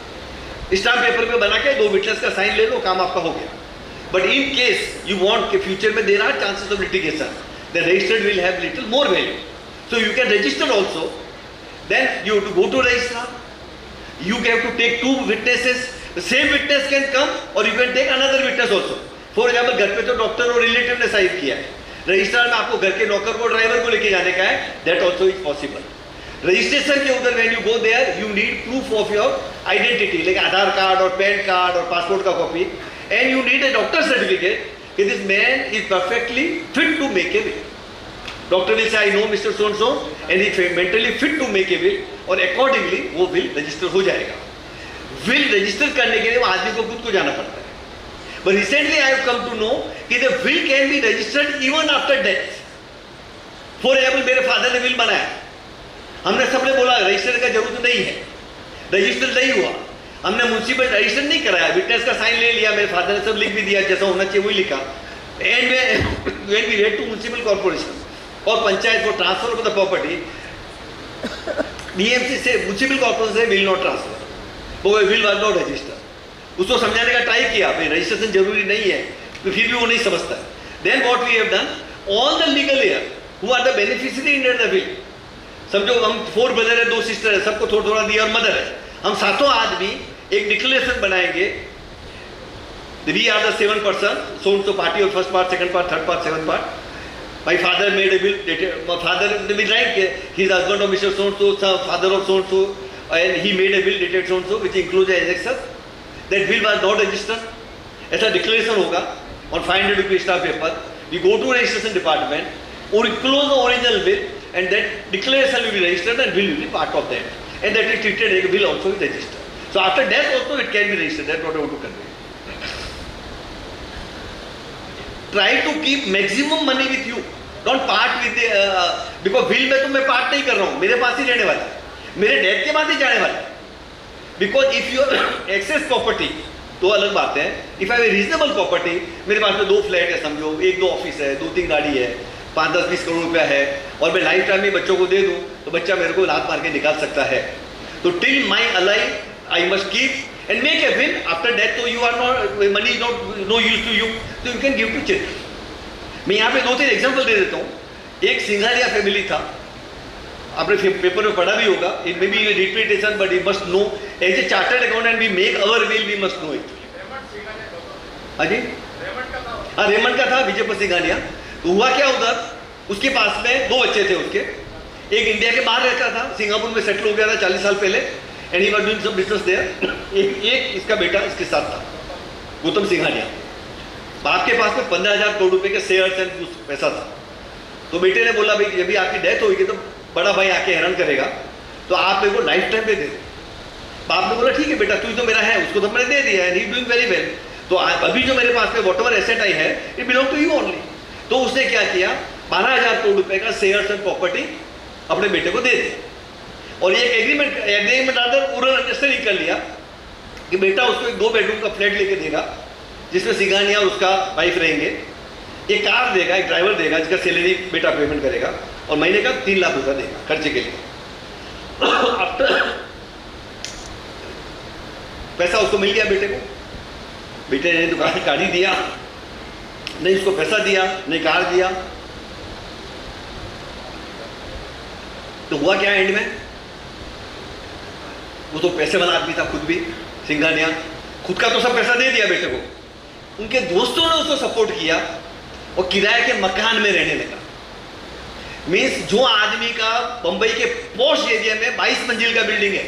Stamp paper पे बना के 2 विटनेस का साइन ले लो, काम आपका हो गया. But in case you want के फ्यूचर में there are chances of litigation, the registered will have little more value, so you can register also. Then you to go to registrar, you have to take 2 witnesses. The same witness can come or you can take another witness also. For example, घर पे तो doctor और relative ने sign किया है, registrar में आपको घर के नौकर को ड्राइवर को लेके जाने का है, that also is possible. Registration के उधर when you go there you need proof of your identity like Aadhaar card और पैन कार्ड और पासपोर्ट का copy, and you need a doctor certificate that this man is perfectly fit to make a will. Doctor will say I know Mr. So and so and he is mentally fit to make a will, और accordingly वो will register हो जाएगा. Will register करने के लिए वो आदमी को खुद को जाना पड़ता है. But recently I have come to know कि the will can be registered even after death. For example, मेरे फादर ने विल बनाया, हमने सबने बोला रजिस्टर का जरूरत नहीं है, रजिस्टर नहीं हुआ, हमने म्युनिसिपल रजिस्टर नहीं कराया, विटनेस का साइन ले लिया, मेरे फादर ने सब लिख भी दिया जैसा होना चाहिए वही लिखा, and when we went to municipal corporation और panchayat for transfer of the property, DMC से म्युनिसिपल कॉर्पोरेशन से विल नॉट ट्रांसफर, वो विल वाज नॉट रजिस्टर. उसको समझाने का ट्राई किया, भाई रजिस्ट्रेशन जरूरी नहीं है, तो फिर भी वो नहीं समझता. Then what we have done, all the legal heir who are the beneficiary under the will, समझो हम 4 ब्रदर है, 2 सिस्टर है, सबको थोड़ा थोड़ा दिया और मदर है, हम 7 आदमी एक डिक्लेरेशन बनाएंगे, we are the 7 person, so and so party of first part, second part, third part, seventh part. My father made a will, my father will write his husband of Mr. So and so, father of so and so, and he made a will dated so and so, which includes the annexes. That will was not registered. ऐसा declaration होगा on 500 rupees stamp paper. We go to registration department, or close the original will, and that declaration will be registered and will be part of that, and that is treated as a will also is registered. So after death also it can be registered. That's what I want to convey. Try to keep maximum money with you. Don't part with the because will में तो मैं part नहीं कर रहा हूँ, मेरे पास ही रहने वाला है, मेरे डेथ के बाद ही जाने वाला है. Because if you have excess property तो अलग बात है. If I have a reasonable property, मेरे पास में 2 फ्लैट है, समझो 1-2 ऑफिस है, 2-3 गाड़ी है, 5-10-20 करोड़ रुपया है, और मैं लाइफ टाइम में बच्चों को दे दूँ तो बच्चा मेरे को लात मार के निकाल सकता है. तो till my alive I must keep and make a will. After death so you are not, money is not no use to you, so you can give to children. मैं यहाँ पे 2-3 एग्जाम्पल दे देता हूँ. एक सिंघानिया फैमिली था, आपने paper में पढ़ा भी होगा, it may be repetition but you must know as a chartered accountant we make our will, we must know it. हाँ जी, हाँ रेमंड का था, विजय सिंघानिया। तो हुआ क्या उधर, उसके पास में 2 बच्चे थे उसके, एक इंडिया के बाहर रहता था, सिंगापुर में सेटल हो गया था 40 साल पहले, and he was doing some business there. एक इसका बेटा इसके साथ था, गौतम सिंघानिया। बाप के पास में 15,000 करोड़ रुपए के शेयर्स एंड कुछ पैसा था। तो बेटे ने बोला भाई जब भी आपकी डेथ होगी तो बड़ा भाई आके हैरान करेगा, तो आप मेरे को लाइफ टाइम पे दे दो। बाप ने बोला ठीक है बेटा, तू तो मेरा है, उसको तो मैंने दे दिया है, ही डूइंग वेरी वेल। तो अभी जो मेरे पास में वॉट एवर एसेट आई है it belong to you only. तो उसने क्या किया, 12,000 करोड़ रुपए का शेयर्स एंड प्रॉपर्टी अपने बेटे को दे दी, और ये एग्रीमेंट ओरल अंडरस्टैंडिंग कर लिया कि बेटा उसको एक 2 बेडरूम का फ्लैट लेके देगा, जिसमें सिंघानिया और उसका वाइफ रहेंगे, एक कार देगा, एक ड्राइवर देगा जिसका सैलरी बेटा पेमेंट करेगा, और महीने का 3 लाख रुपया देगा खर्चे के लिए। आफ्टर पैसा उसको मिल गया बेटे को, बेटे ने दुकान गाड़ी दिया, नहीं उसको पैसा दिया, नहीं कार दिया। तो हुआ क्या एंड में, वो तो पैसे वाला आदमी था खुद भी, सिंघानिया, खुद का तो सब पैसा दे दिया बेटे को, उनके दोस्तों ने उसको सपोर्ट किया और किराए के मकान में रहने लगा। मीन्स जो आदमी का बंबई के पॉश एरिया में 22 मंजिल का बिल्डिंग है,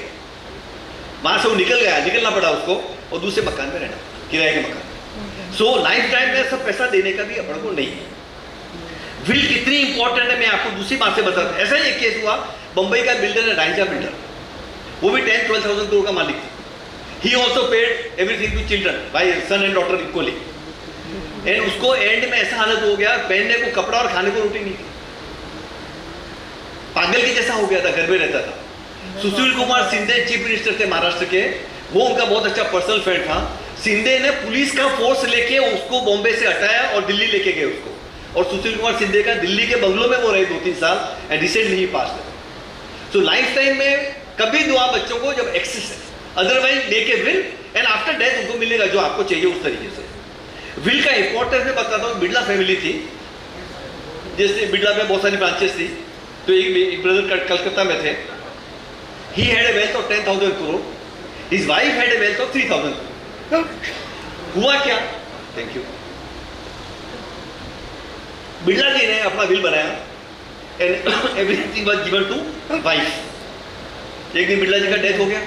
वहां से वो निकलना पड़ा उसको, और दूसरे मकान में रहना, किराए के मकान। सो लाइफ टाइम में सब पैसा देने का भी अपने को नहीं है। विल कितनी इंपॉर्टेंट है मैं आपको दूसरी बात से बताता हूं। ऐसा ही एक केस हुआ, बंबई का बिल्डर है राइजा बिल्डर, वो भी 10-12,000 करोड़ का मालिक था। He also paid everything to children by son and daughter equally, and उसको एंड में ऐसा हालत हो गया, पहनने को कपड़ा और खाने को रोटी नहीं थी, पागल के जैसा हो गया था, घर में रहता था। सुशील कुमार शिंदे चीफ मिनिस्टर थे महाराष्ट्र के, वो उनका बहुत अच्छा पर्सनल फ्रेंड था। शिंदे ने पुलिस का फोर्स लेके उसको बॉम्बे से हटाया और दिल्ली लेके गए उसको, और सुशील कुमार शिंदे का दिल्ली के बंगलों में वो रहे 2-3 साल, and recently he pass. So life time में कभी दो आप बच्चों को जब एक्सेस है, अदरवाइज लेके विल, एंड आफ्टर डेथ उनको मिलेगा जो आपको चाहिए उस तरीके से। विल का इंपॉर्टेंस मैं बताता हूँ। बिड़ला फैमिली थी, जैसे बिड़ला में बहुत सारी ब्रांचेस थी, तो एक ब्रदर कलकत्ता में थे, he had a wealth of 10,000 crore, his wife had a wealth of 3,000 crore. हुआ क्या, थैंक यू, बिड़ला जी ने अपना विल बनाया and everything was given to wife. एक दिन बिड़ला जी का डेथ हो गया,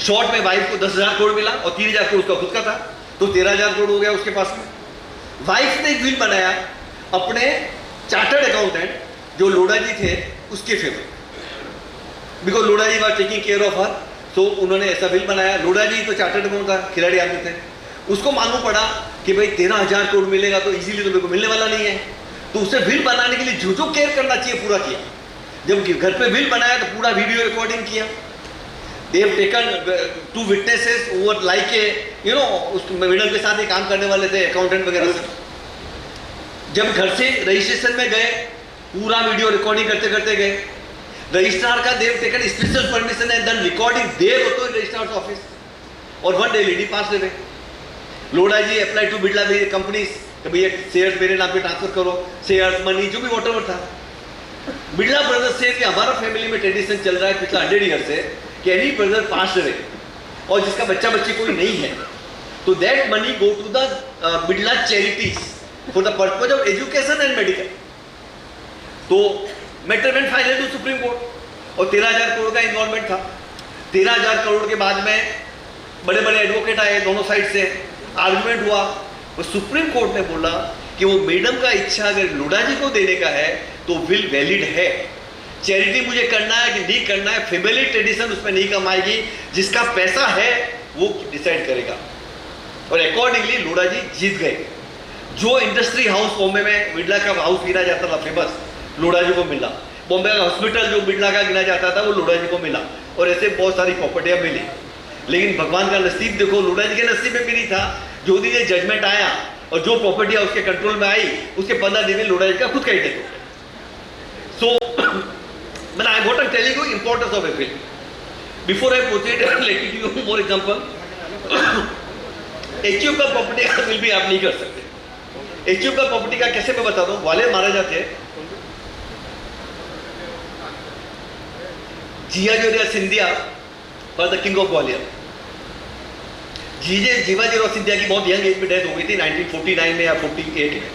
शॉर्ट में वाइफ को 10,000 करोड़ मिला और 3,000 करोड़ उसका खुद का था, तो 13,000 करोड़ हो गया उसके पास में। वाइफ ने एक विल बनाया अपने चार्टर्ड अकाउंटेंट जो लोढ़ा जी थे उसके favour, because Lodha ji was taking care of her, तो उन्होंने ऐसा बिल बनाया। लोढ़ा जी तो चार्टर्ड अकाउंट था, खिलाड़ी आदमी थे, उसको मालूम पड़ा कि भाई 13,000 करोड़ मिलेगा तो इजीली तो मेरे को मिलने वाला नहीं है, तो उसे बिल बनाने के लिए जो जो केयर करना चाहिए पूरा किया। जब घर पे बिल बनाया तो पूरा वीडियो रिकॉर्डिंग किया। दे have taken 2 witnesses who were like a उस मैडम के साथ ही काम करने वाले थे, अकाउंटेंट वगैरह से। जब घर से रजिस्ट्रेशन में गए, पूरा वीडियो रिकॉर्डिंग करते करते गए, रजिस्ट्रार का they have taken special permission and done recording there होतो रजिस्ट्रार्स ऑफिस, और वन डे लेडी पास ले गए। Lodha ji apply to Birla companies कि भैया शेयर्स मेरे नाम पे ट्रांसफर करो, शेयर्स मनी जो भी वॉटएवर था। बिड़ला ब्रदर्स से कि हमारा फैमिली में ट्रेडिशन चल रहा है पिछला 100 ईयर से कि एनी ब्रदर पास रहे और जिसका बच्चा बच्ची कोई नहीं है, तो that money go to the Birla charities for the purpose of education and medical. तो matter went final to Supreme Court और 13,000 करोड़ का इन्वॉल्वमेंट था। 13,000 करोड़ के बाद में बड़े बड़े एडवोकेट आए दोनों साइड से, आर्गुमेंट हुआ, और सुप्रीम कोर्ट ने बोला कि वो मैडम का इच्छा अगर लोढ़ा जी को देने का है तो विल वैलिड है। चैरिटी मुझे करना है कि नहीं करना है, फैमिली ट्रेडिशन उसमें नहीं कमाएगी, जिसका पैसा है वो डिसाइड करेगा। और अकॉर्डिंगली लोढ़ा जी जीत गए। जो इंडस्ट्री हाउस बॉम्बे में बिड़ला का हाउस गिना जाता था फेमस, लोढ़ा जी को मिला। बॉम्बे का हॉस्पिटल जो बिड़ला का गिना जाता था वो लोढ़ा जी को मिला, और ऐसे बहुत सारी प्रॉपर्टियां मिली। लेकिन भगवान का नसीब देखो, लोढ़ा जी के नसीब में भी नहीं था। जो दिन ये जजमेंट आया और जो प्रॉपर्टियां उसके कंट्रोल में आई, उसके 15 दिन में लोढ़ा जी का खुद का ही डेथ हो गया। So I want to tell you importance of a will. Before I proceed let me give you more example. HU का प्रॉपर्टी का विल भी आप नहीं कर सकते। एचयू का प्रॉपर्टी का कैसे मैं बता दूं, ग्वालियर महाराजा थे, जिया जोरिया Scindia for the king of Gwalior. Jivajirao Scindia की बहुत यंग एज में डेथ हो गई थी 1949 में या 48 में।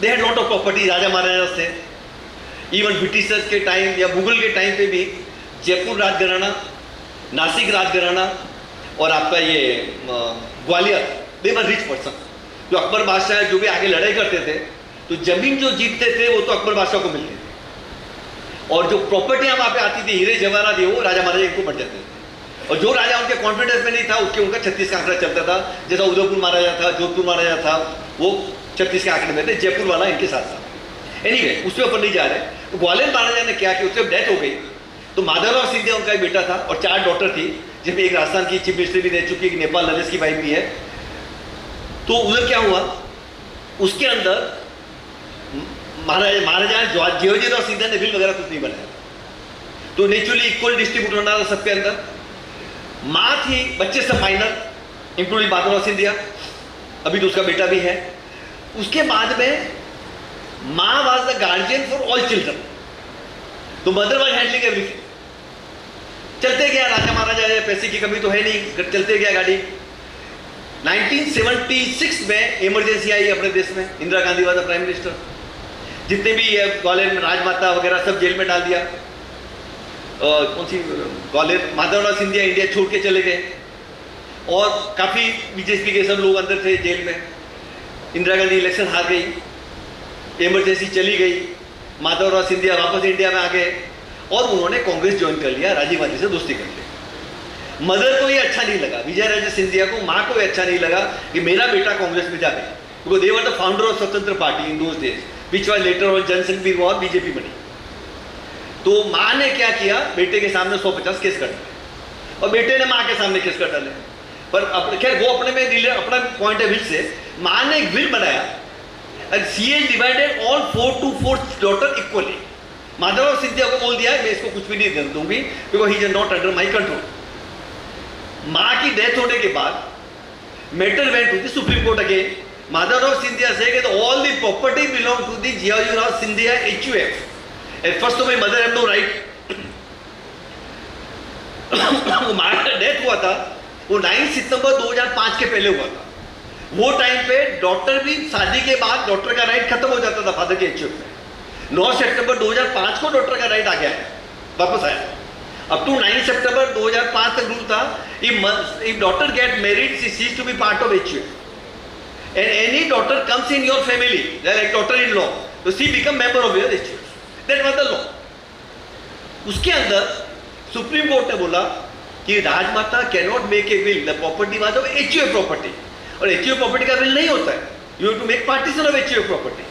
They had lot of property राजा महाराजा से, इवन ब्रिटिशर्स के टाइम या मुगल के टाइम पे भी जयपुर राजघराना, नासिक राजघराना और आपका ये ग्वालियर, दे वर रिच पर्सन। जो अकबर बादशाह जो भी आगे लड़ाई करते थे तो जमीन जो जीतते थे वो तो अकबर बादशाह को मिलती थी, और जो प्रॉपर्टियां वहां पे आती थी हीरे जवाहरात वो राजा महाराजा इनको बढ़ जाते थे। और जो राजा उनके कॉन्फिडेंस में नहीं था उसके उनका 36 का आंकड़ा चलता था। जैसा उदयपुर महाराजा था, जोधपुर महाराजा था, वो 36 के आंकड़े में थे, जयपुर वाला इनके साथ था। एनीवे उसके ऊपर नहीं जा रहे। तो ग्वालियर महाराजा ने क्या किया, उससे डेथ हो गई तो माधवराव सिंधिया उनका एक बेटा था और 4 डॉटर थी, जिसमें एक राजस्थान की चीफ मिनिस्टर भी रह चुकी, एक नेपाल नरेश की वाइफ भी है। तो उधर क्या हुआ, उसके अंदर महाराजा जीवाजीराव सिंधिया ने बिल वगैरह कुछ नहीं बनाया, तो नेचुरली इक्वल डिस्ट्रीब्यूट होना था सबके अंदर। माँ थी, बच्चे सब माइनर इंक्लूडिंग माधवराव सिंधिया, अभी तो उसका बेटा भी है। उसके बाद में माँ was the guardian for all children, तो मदर वाज हैंडलिंग एवरीथिंग। चलते गया, राजा महाराजा है, पैसे की कमी तो है नहीं, चलते गया गाड़ी। 1976 में इमरजेंसी आई अपने देश में, Indira Gandhi was the prime minister. जितने भी ग्वालियर में राजमाता वगैरह सब जेल में डाल दिया। कौन सी ग्वालियर, माधवराव सिंधिया इंडिया छोड़ के चले गए और काफ़ी बीजेपी के सब लोग अंदर थे जेल में। इंदिरा गांधी इलेक्शन हार गई, इमरजेंसी चली गई, माधवराव सिंधिया वापस इंडिया में आ गए और उन्होंने कांग्रेस ज्वाइन कर लिया, राजीव गांधी से दोस्ती कर ली। मदर को ये अच्छा नहीं लगा, विजयराजे सिंधिया को, माँ को ये अच्छा नहीं लगा कि मेरा बेटा कांग्रेस में जाए, because they were the founder of Swatantra Party in those days, which was later on Jansangh भी हुआ, बीजेपी बनी। तो माँ ने क्या किया, बेटे के सामने 150 केस कर डाले और बेटे ने माँ के सामने केस कर डाले। पर खैर वो अपने में अपना पॉइंट है विल से, माँ ने एक विल बनाया, she has divided all 4 to 4 daughter equally. Madhavrao Scindia को बोल दिया मैं इसको कुछ भी नहीं दूंगी, because he is not under my control. माँ की डेथ होने के बाद matter went to the Supreme Court again. Madhavrao Scindia से all the property belong to the Jivajirao Scindia HUF। At first तो my mother had no right। माँ का डेथ हुआ था वो 9 सितंबर 2005 के पहले हुआ था। वो टाइम पे डॉक्टर भी शादी के बाद डॉक्टर का राइट खत्म हो जाता था फादर के HUF में। 9 सितंबर 2005 को डॉक्टर का राइट आ गया है, वापस आया। अप टू 9 सितंबर 2005 तक रूल था, if daughter get married she ceases to be part of HUF and any daughter comes in your family like daughter-in-law, so she become member of your HUF। That was the law। उसके अंदर supreme court ने बोला कि Rajmata can not make a will, the property was of HUF property, और HUF property का will नहीं होता है, you have to make partition of HUF property.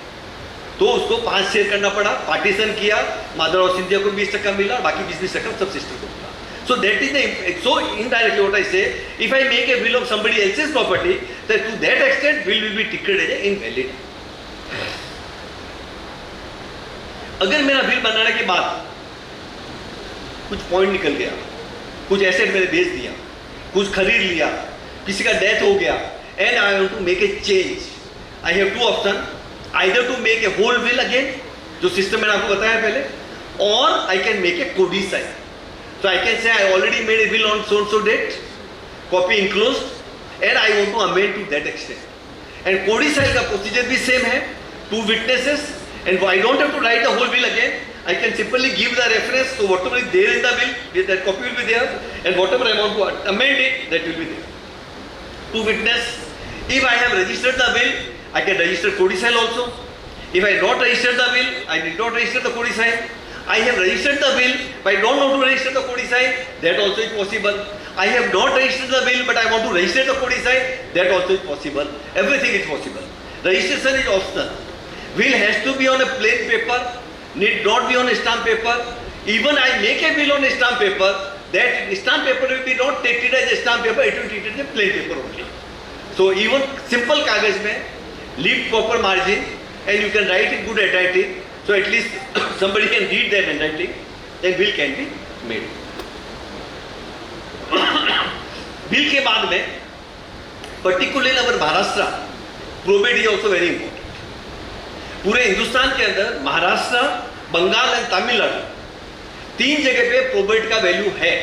तो उसको 5 शेयर करना पड़ा, पार्टीशन किया, माधवराव सिंधिया को 20% मिला, बाकी 20% सब सिस्टर को मिला। So that is the, so indirectly what I say, if I make a will of somebody else's property, then to that extent will be declared as invalid। अगर मेरा बिल बनाने के बाद कुछ पॉइंट निकल गया, कुछ एसेट मैंने बेच दिया, कुछ खरीद लिया, किसी का डेथ हो गया, and I want to make a change, I have 2 option, either to make a whole will again, जो सिस्टम मैंने आपको बताया पहले, और I can make a codicil. So I can say I already made a will on so so date, copy enclosed, and I want to amend to that extent. And codicil का procedure भी same है, 2 witnesses, and I don't have to write the whole will again, I can simply give the reference to whatever is there in the will, that copy will be there, and whatever I want to amend it, that will be there. To witness, if I have registered the will, I can register codicil also. If I not registered the will, I did not register the codicil. I have registered the will, but I don't want to register the codicil, that also is possible. I have not registered the will, but I want to register the codicil, that also is possible. Everything is possible. Registration is optional. Will has to be on a plain paper, need not be on a stamp paper. Even I make a will on a stamp paper, that stamp paper will be not treated as a stamp paper, it will be treated as a plain paper only. So even simple कागज में leave proper margin and you can write in good handwriting, so at least somebody can read that handwriting, then will can be made। Bill के बाद में particularly our Maharashtra, probate is also very important। पूरे हिंदुस्तान के अंदर Maharashtra, Bengal and Tamil Nadu 3 जगह पे probate का value है।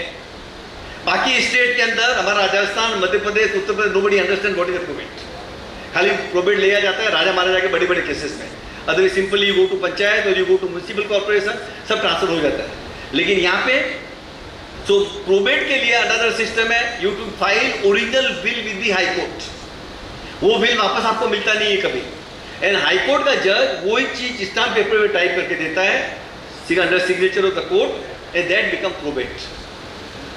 बाकी स्टेट के अंदर हमारा Rajasthan, Madhya Pradesh, Uttar Pradesh, nobody understand what is the probate. खाली प्रोबेट लिया जाता है राजा महाराजा के बड़े बड़े केसेस में, otherwise simply you go to panchayat और you go to municipal corporation, सब ट्रांसफर हो जाता है। लेकिन यहाँ पे सो प्रोबेट के लिए अनदर सिस्टम है, you to file original will with the high court. वो विल वापस आपको मिलता नहीं है कभी, एंड हाई कोर्ट का जज वही चीज स्टाम्प पेपर में टाइप करके देता है under signature of the court, and that become probate.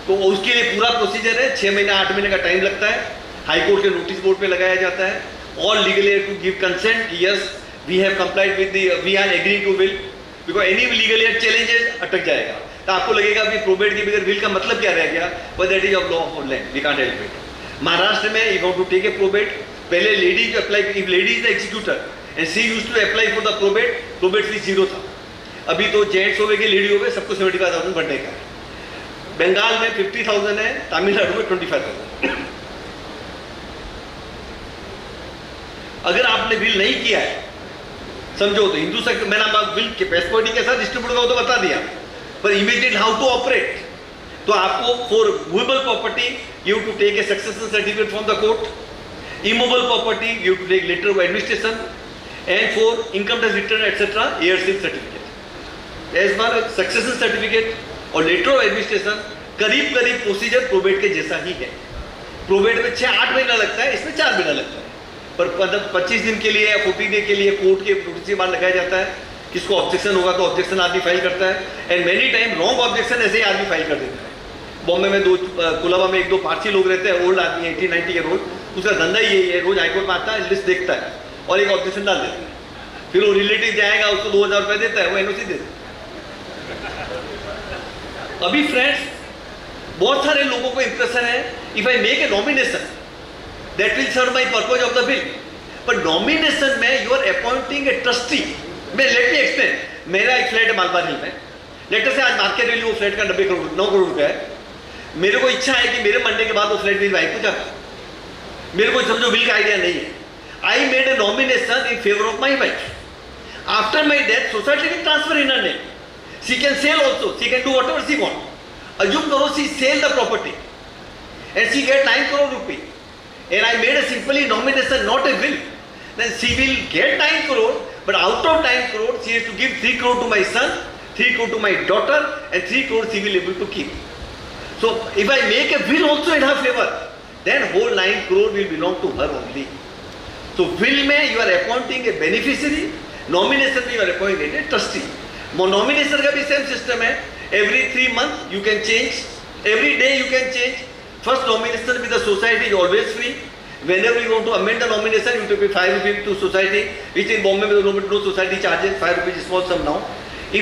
तो उसके लिए पूरा प्रोसीजर है, 6 महीना 8 महीने का टाइम लगता है, हाई कोर्ट के नोटिस बोर्ड पे लगाया जाता है, और legally to give consent, yes we have complied with the, we are agree to will, because any legally challenges अटक जाएगा। तो आपको लगेगा कि प्रोबेट के बगैर विल का मतलब क्या रह गया, but that is of law of land, we can't help it. Maharashtra में you want to take a probate, पहले लेडी को apply, if lady is the executor and she used to apply for the probate, probate fees 0 था। अभी तो gents हो गए कि lady हो गए, सबको 75,000 भरने का है। बंगाल में 50,000 है, तमिलनाडु में 25,000। अगर आपने विल नहीं किया है, समझो तो हिंदू सेक्टर, मैंने विल के पैसपोर्टी के साथ डिस्ट्रीब्यूट हो तो बता दिया, पर इमीडिएट हाउ टू ऑपरेट, तो आपको for movable property you to take a succession certificate from the court, immovable property you to take letter of administration, and for income tax return etcetera heirship certificate. As per succession certificate और letter of administration करीब करीब procedure probate के जैसा ही है। Probate में 6-8 महीना लगता है, इसमें 4 महीना लगता है, पर 25 दिन के लिए या 40 दिन के लिए कोर्ट के नोटिस के बाद लगाया जाता है। किसको ऑब्जेक्शन होगा तो ऑब्जेक्शन आदमी फाइल करता है, and many time wrong objection ऐसे ही आदमी फाइल कर देता है। बॉम्बे में कुलाबा में 1-2 पारसी लोग रहते हैं, ओल्ड आदमी 80-90 के ओल्ड, उसका धंधा यही है, रोज हाईकोर्ट में आता है, लिस्ट देखता है और एक ऑब्जेक्शन डाल देता है, फिर वो रिलेटिव जाएगा, उसको 2,000 रुपये देता है, वो एनओसी देता है। अभी फ्रेंड्स बहुत सारे लोगों को इंप्रेशन है, if I make a nomination that will serve my purpose of the will, पर नॉमिनेशन में you are appointing a trustee. मैं लेट मी एक्सप्लेन, मेरा एक फ्लैट है मालबार हिल में, लेटर से आज मार्केट वैल्यू वो फ्लैट का 9 करोड़ रुपया है। मेरे को इच्छा है कि मेरे मरने के बाद वो फ्लैट मेरी वाइफ को जाए, मेरे को समझो बिल का आइडिया नहीं है। I made a nomination in favour of my wife, after my death society will transfer in her name, she can sell also, she can do whatever she want. Assume karo she sell the property and she get 9 crore rupee, and I made a simply nomination, not a will, then she will get 9 crore, but out of 9 crore she has to give 3 crore to my son, 3 crore to my daughter, and 3 crore she will able to keep. So if I make a will also in her favor, then whole 9 crore will belong to her only. So will में you are appointing a beneficiary, nomination में you are appointing a trustee. Nomination का भी same system है, every 3 month you can change, every day you can change. First nomination with the society is always free, whenever you want to amend the nomination you have to pay 5 rupees to society, which in Bombay no society charges 5 rupees is small sum now.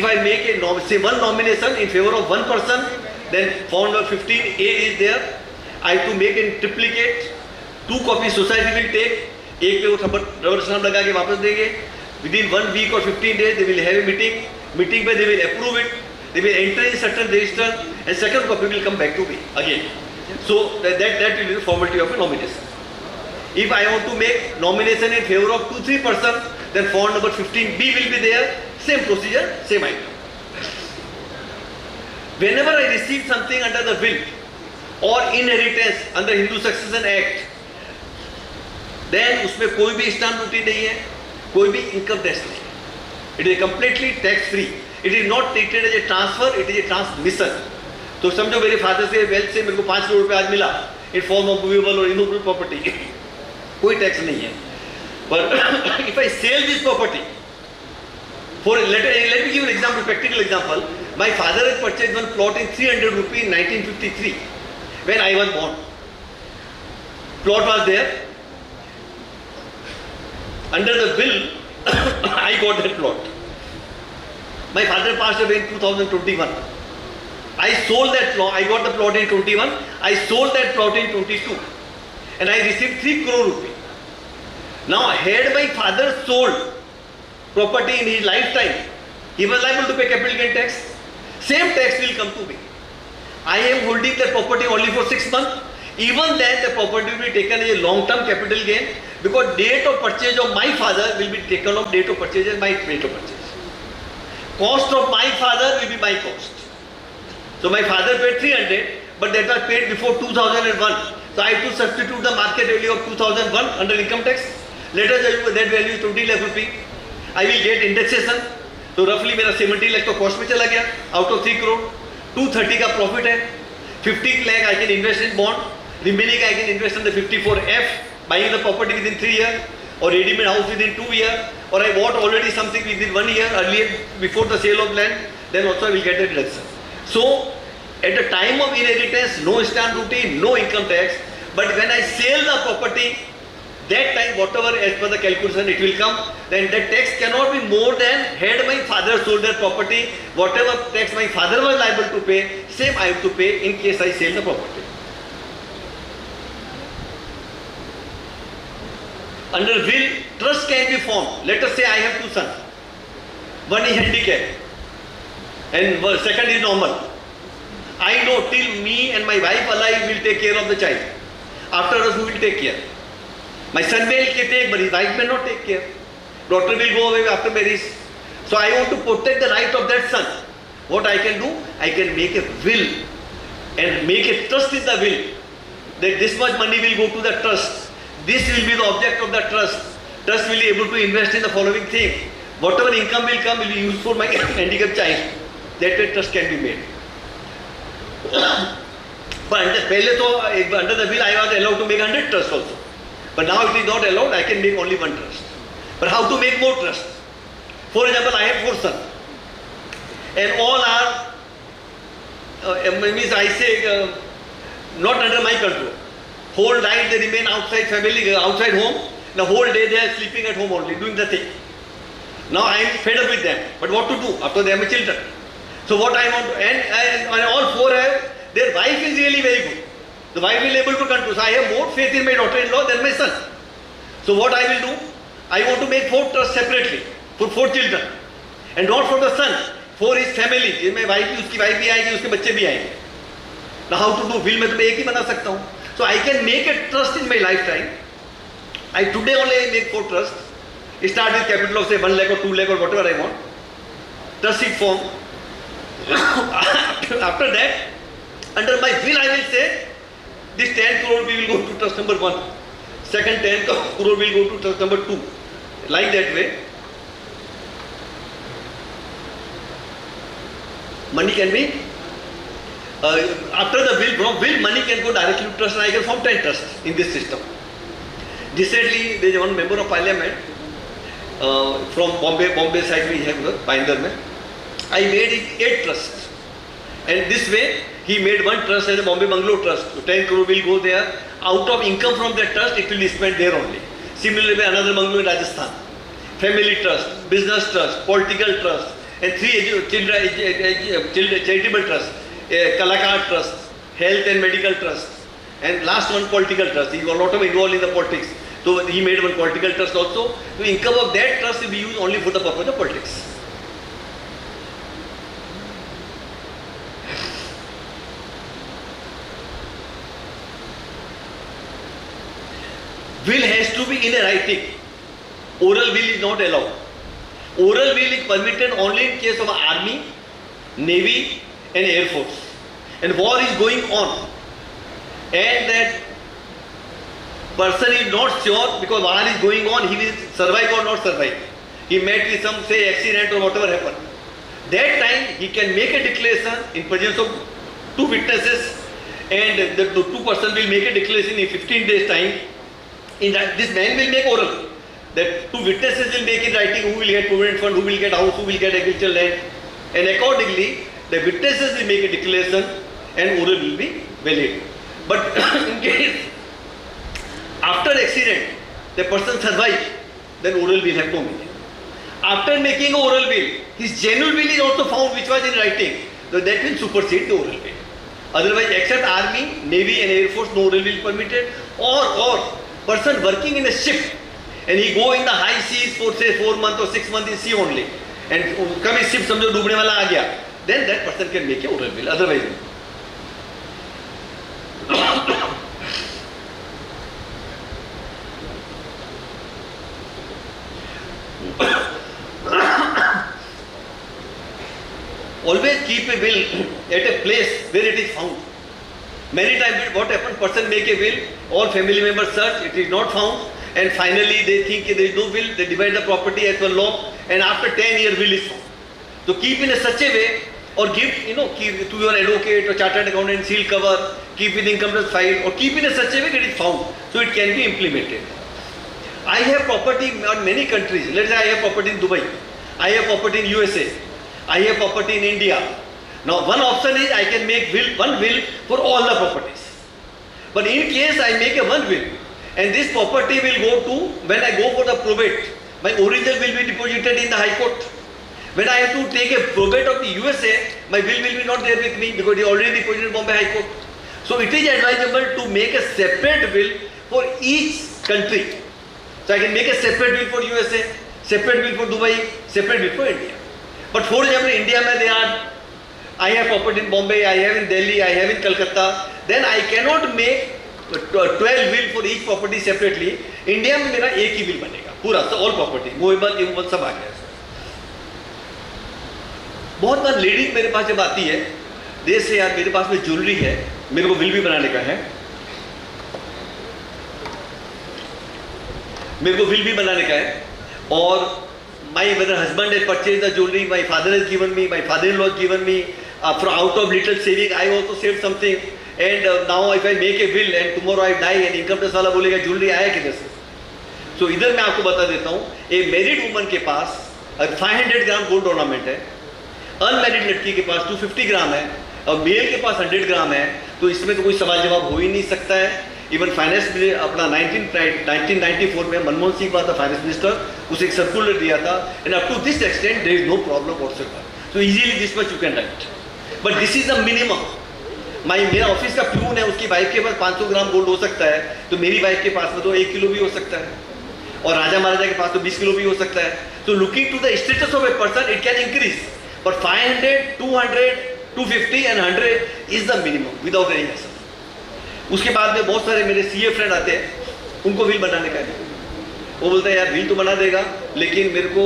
If I make a say one nomination in favor of one person, then form number 15A is there, I have to make a triplicate, 2 copies society will take, एक पे वो rubber stamp लगा के वापस देंगे, within 1 week or 15 days they will have a meeting में they will approve it, they will enter in certain register, and second copy will come back to me again. So that will be the formality of a nomination. If I want to make nomination in favor of 2-3 persons, then form number 15B will be there, same procedure, same item. Whenever I receive something under the will or inheritance under Hindu Succession Act, then उसमें कोई भी stamp duty नहीं है, कोई भी income tax नहीं है। It is completely tax free. It is not treated as a transfer, it is a transmission. तो समझो मेरे फादर से वेल्थ से मेरे को 5 करोड़ रुपये आज मिला in form of movable or immovable property, कोई टैक्स नहीं है। पर if I sell this property, for let me give an example, practical example. My father had purchased one plot in 300 rupees in 1953 when I was born. Plot was there. Under the will, I got that plot. My father passed away in 2021. I sold that plot. I got the plot in 21. I sold that plot in 22, and I received 3 crore rupees. Now, had my father sold property in his lifetime, he was liable to pay capital gain tax. Same tax will come to me. I am holding that property only for 6 months. Even then, the property will be taken as a long-term capital gain, because date of purchase of my father will be taken off date of purchase as my date of purchase. Cost of my father will be my cost. So my father paid 300, but that was paid before 2001. So I have to substitute the market value of 2001 under income tax. Let us assume that value is 20 lakh rupee. I will get indexation. तो roughly मेरा 70 lakh तो cost में चला गया out of 3 crore. 230 का profit है. 50 lakh I can invest in bond. Remaining I can invest in the 54F, buying the property within 3 years, or ready-made house within 2 years, or I bought already something within 1 year earlier before the sale of land, then also I will get the deduction. So at the time of inheritance, no stamp duty, no income tax, but when I sell the property, that time whatever as per the calculation it will come, then that tax cannot be more than had my father sold their property, whatever tax my father was liable to pay, same I have to pay in case I sell the property. Under will, trust can be formed. Let us say I have 2 sons. One is handicapped and second is normal. I know till me and my wife alive will take care of the child. After us, who will take care? My son may take, but his wife may not take care. Daughter will go away after marriage. So I want to protect the right of that son. What I can do? I can make a will and make a trust in the will that this much money will go to the trust. This will be the object of the trust. Trust will be able to invest in the following thing. Whatever income will come will be used for my handicapped child. That way trust can be made. But under the will I was allowed to make 100 trusts also. But now it is not allowed, I can make only 1 trust. But how to make more trusts? For example, I have 4 sons. And all are, means I say, not under my control. Whole night they remain outside family, outside home. The whole day they are sleeping at home only, doing nothing. Now I am fed up with them. But what to do after they are my children? So what I want to, and all 4 have, their wife is really very good. The wife will be able to control. So I have more faith in my daughter-in-law than my son. So what I will do, I want to make 4 trusts separately for 4 children. And not for the son, for his family. जिसमें wife भी, उसकी wife भी आएगी, उसके बच्चे भी आएंगे. Now how to do? Will में तो मैं एक ही बना सकता हूँ. So I can make a trust in my lifetime. I today only make 4 trusts. Start with capital of say 1 lakh or 2 lakh or whatever I want. Trust it form. After that, under my will I will say, this 10 crore we will go to trust number 1. Second 10 crore will go to trust number 2. Like that way. Money can be, after the will, from will money can go directly to trust and I can form 10 trusts in this system. Recently there is one member of parliament from Bombay side we have Binder mein. I made it 8 trusts. And this way he made 1 trust as a Bombay Bungalow trust. So 10 crore will go there. Out of income from that trust it will be spent there only. Similarly another bungalow in Rajasthan. Family trust, business trust, political trust, and 3 charitable trusts, Kalakar trust, health and medical trust, and last one political trust. He was a lot of involved in the politics. So he made 1 political trust also. So income of that trust will be used only for the purpose of politics. Will has to be in a writing. Oral will is not allowed. Oral will is permitted only in case of army, navy and air force. And war is going on. And that person is not sure because war is going on, he will survive or not survive. He met with some say accident or whatever happened. That time he can make a declaration in presence of 2 witnesses and the 2 persons will make a declaration in 15 days time. In that, this man will make oral. That 2 witnesses will make in writing who will get provident fund, who will get house, who will get agricultural land. And accordingly, the witnesses will make a declaration and oral will be valid. But in case after accident, the person survives, then oral will have no meaning. After making an oral will, his genuine will is also found which was in writing. So that will supersede the oral will. Otherwise, except army, navy and air force, no oral will permitted. Or person working in a ship and he go in the high seas for say 4 months or 6 months in sea only and kabhi ship samjho डूबने वाला आ गया, then that person can make a oral will. Otherwise no. Always keep a will at a place where it is found. Many times what happened, person make a will, all family members search, it is not found, and finally they think there is no will, they divide the property as per law, and after 10 years will is found. So keep in a such a way, or give, keep to your advocate or chartered accountant seal cover, keep with income tax file, or keep in a such a way that it is found, so it can be implemented. I have property in many countries. Let's say I have property in Dubai, I have property in USA, I have property in India. Now one option is I can make one will for all the properties. But in case I make a one will, and this property will go to, when I go for the probate, my original will be deposited in the High Court. When I have to take a probate of the USA, my will be not there with me because it is already deposited in Bombay High Court. So it is advisable to make a separate will for each country. So I can make a separate will for USA, separate will for Dubai, separate will for India. But for example, India I have property in Bombay, I have in Delhi, I have in Calcutta, then I cannot make 12 will for each property separately. India में मेरा एक ही will बनेगा पूरा, so all property, movable, immovable सब आ गया। बहुत बार ladies मेरे पास जब आती है, देश से यार मेरे पास में ज्वेलरी है, मेरे को will भी बनाने का है, मेरे को will भी बनाने का है, और my husband has purchased the jewelry, my father has given me, my father-in-law has given me, from out of little saving I also saved something, and now if I make a will and tomorrow I die and income tax वाला बोलेगा jewelry आया किधर से? So इधर मैं आपको बता देता हूँ, एक married woman के पास 500 ग्राम गोल्ड ऑर्नामेंट है, अनमैरिड लड़की के पास 250 ग्राम है, और मेल के पास 100 ग्राम है, तो इसमें तो कोई सवाल जवाब हो ही नहीं सकता है। इवन फाइनेंस अपना 1994 में मनमोहन सिंह था फाइनेंस मिनिस्टर, उसे एक सर्कुलर दिया था, and up to this extent there is no problem whatsoever, so easily this much you can write, but this is the minimum. मेरा ऑफिस का प्यून है, उसकी वाइफ के पास 500 ग्राम गोल्ड हो सकता है, तो मेरी वाइफ के पास में तो 1 किलो भी हो सकता है, और राजा महाराजा के पास तो 20 किलो भी हो सकता है। तो looking to the status of a person it can increase, but 500, 200, 250 and 100 is the minimum without any hassle. उसके बाद में बहुत सारे मेरे सीए फ्रेंड आते हैं, उनको विल बनाने का है, वो बोलते हैं यार विल तो बना देगा, लेकिन मेरे को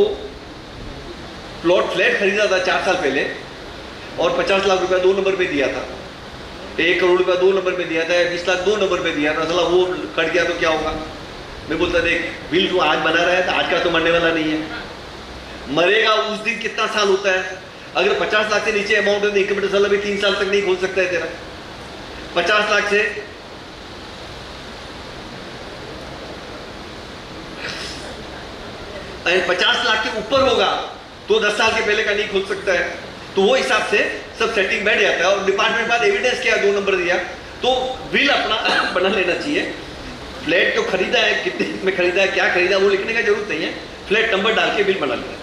फ्लैट खरीदा था 4 साल पहले और 50 लाख रुपया 2 नंबर पे दिया था, 1 करोड़ रुपया 2 नंबर पे दिया था, 20 लाख 2 नंबर पे दिया था, साला वो कट गया तो क्या होगा? मैं बोलता देख विल तो आज बना रहा है, तो आज का तो मरने वाला नहीं है, मरेगा उस दिन कितना साल होता है? अगर 50 लाख से नीचे अमाउंट है तो इनकम टैक्स वाला भी 3 साल तक नहीं खोल सकता है तेरा। 50 लाख से 50 लाख के ऊपर होगा तो 10 साल के पहले का नहीं खोल सकता है। तो वो हिसाब से सब सेटिंग बैठ जाता है, और डिपार्टमेंट बाद एविडेंस क्या 2 नंबर दिया, तो बिल अपना बना लेना चाहिए। फ्लैट तो खरीदा है, कितने में खरीदा है, क्या खरीदा, वो लिखने का जरूरत नहीं है, फ्लैट नंबर डाल के बिल बना लेना चाहिए।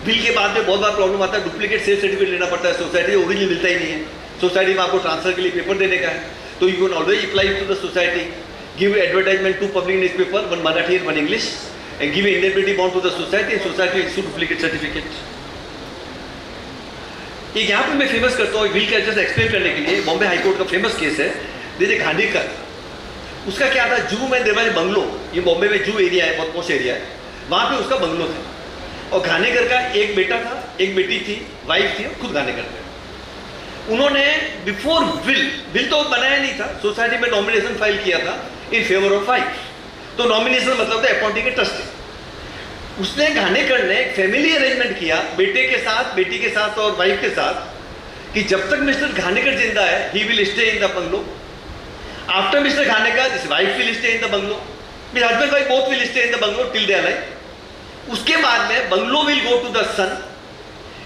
बिल के बाद में बहुत बार प्रॉब्लम आता है, डुप्लीकेट सेल सर्टिफिकेट लेना पड़ता है, सोसाइटी ओरिजिनल मिलता ही नहीं है, सोसाइटी में आपको ट्रांसफर के लिए पेपर देने का है, तो you can always apply to the society, give advertisement to public newspaper, one Marathi and one English, and give indemnity bond to the society, and society issue duplicate certificate। एक यहाँ पे मैं फेमस करता हूँ विल का जस्ट एक्सप्लेन करने के लिए, बॉम्बे हाई कोर्ट का फेमस केस है, देखिए खांडेकर, उसका क्या था, जू में देवाली बंगलो, ये बॉम्बे में जू एरिया है, बहुत पॉश एरिया है, वहाँ पे उसका बंगलो था, और खांडेकर का एक बेटा था, एक बेटी थी, वाइफ थी, खुद खांडेकर थे। उन्होंने बिफोर विल तो बनाया नहीं था, सोसाइटी में नॉमिनेशन फाइल किया था इन फेवर ऑफ वाइफ, तो नॉमिनेशन मतलब था अपॉइंटिंग ए ट्रस्टी। उसने घानेकर ने एक फैमिली अरेंजमेंट किया बेटे के साथ, बेटी के साथ और वाइफ के साथ, कि जब तक मिस्टर घानेकर जिंदा है he will stay in the bungalow, after mister Ghanekar his wife will stay in the bungalow, his husband wife both will stay in the bungalow till they are life. उसके बाद में bungalow will go to the son,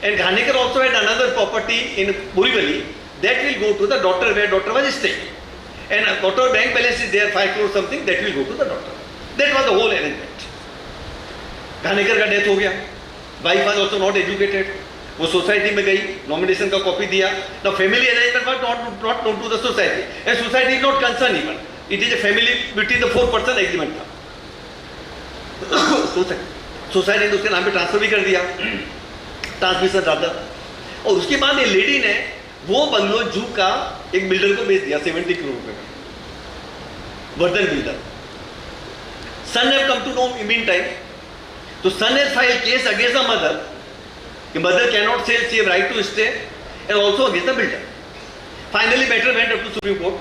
and Ghanekar also had another property in Borivali, that will go to the daughter where daughter was staying, and a daughter bank balance is there 5 crore something, that will go to the daughter. That was the whole arrangement. Ghanekar का death हो गया, wife was also not educated, वो society में गई, nomination का copy दिया, the family arrangement was not known to the society, and society is not concern even, it is a family between the 4 person agreement था। Society ने उसके नाम पे ट्रांसफर भी कर दिया, ट्रांसमिशन ज्यादा, और उसके बाद ये लेडी ने वो बंगलो जू का एक बिल्डर को बेच दिया 70 करोड़ रुपए का, Vardhan builder. Son have come to know in mean time, तो son has file case against the mother कि mother cannot sell, she have right to stay, and also against the builder. Finally matter went up to Supreme Court.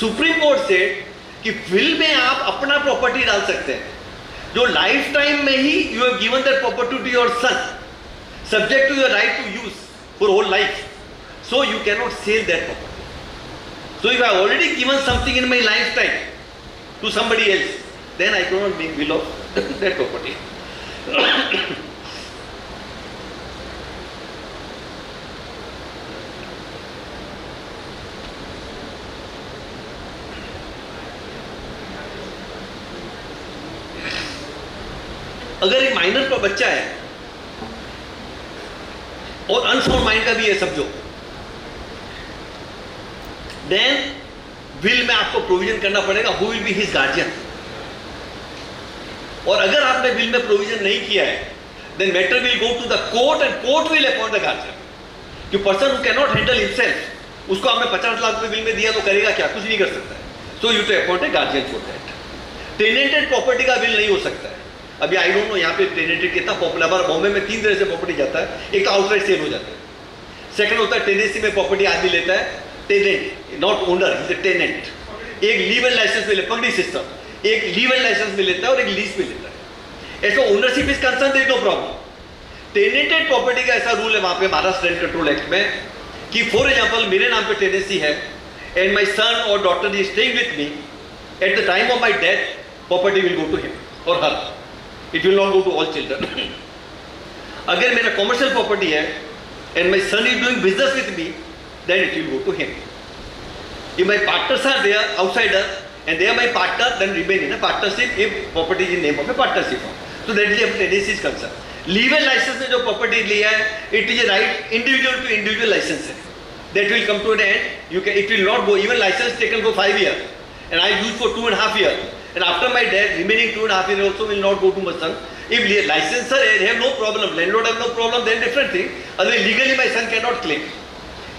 Supreme Court said कि will में आप अपना property डाल सकते हैं जो lifetime में he you have given that property to your son subject to your right to use for whole life, so you can not sell that property. So if I already given something in my lifetime to somebody else, then I can not make will of that property. अगर एक minor का बच्चा है और unsound mind का भी है समझो, देन विल में आपको प्रोविजन करना पड़ेगा who will be his guardian. और अगर आपने विल में प्रोविजन नहीं किया है, then matter will go to the court and court will appoint the guardian. कि person who can not handle himself, उसको आपने 50 लाख रुपए विल में दिया तो करेगा क्या? कुछ नहीं कर सकता है. So you to appoint a guardian for that. Tenanted property का विल नहीं हो सकता है. अभी आई डोंट नो यहाँ पे टेनेंटेड कितना पॉपुलर. बॉम्बे में 3 तरह से प्रॉपर्टी जाता है. एक तो आउटराइट सेल हो जाता है, सेकंड होता है टेनेंसी में प्रॉपर्टी आदमी लेता है, tenant not owner, is a tenant. एक लीवल लाइसेंस में पगड़ी सिस्टम, एक लीवल लाइसेंस में लेता है और एक लीज में लेता है. ऐसा ownership is concern, there is no problem. Tenanted property का ऐसा रूल है वहां पे महाराष्ट्र रेंट कंट्रोल एक्ट में कि फॉर एग्जाम्पल मेरे नाम पे टेनेंसी है एंड माई सन और daughter is staying with me, at the time of my death property will go to him और her. It will not go to all children. अगर मेरा commercial property है and my son is doing business with me, then it will go to him. If my partners are there, outsider, and they are my partner, then remain in a partnership if property is in name of a partnership. So that is the tendency is concerned. Legal license में जो property लिया है, it is a right individual to individual license है. That will come to an end. It will not go. Even license taken for 5 years, and I used for 2.5 years. And after my death, remaining 2.5 years also will not go to my son. If licensor have no problem, landlord have no problem, then different thing. Otherwise, legally my son cannot claim.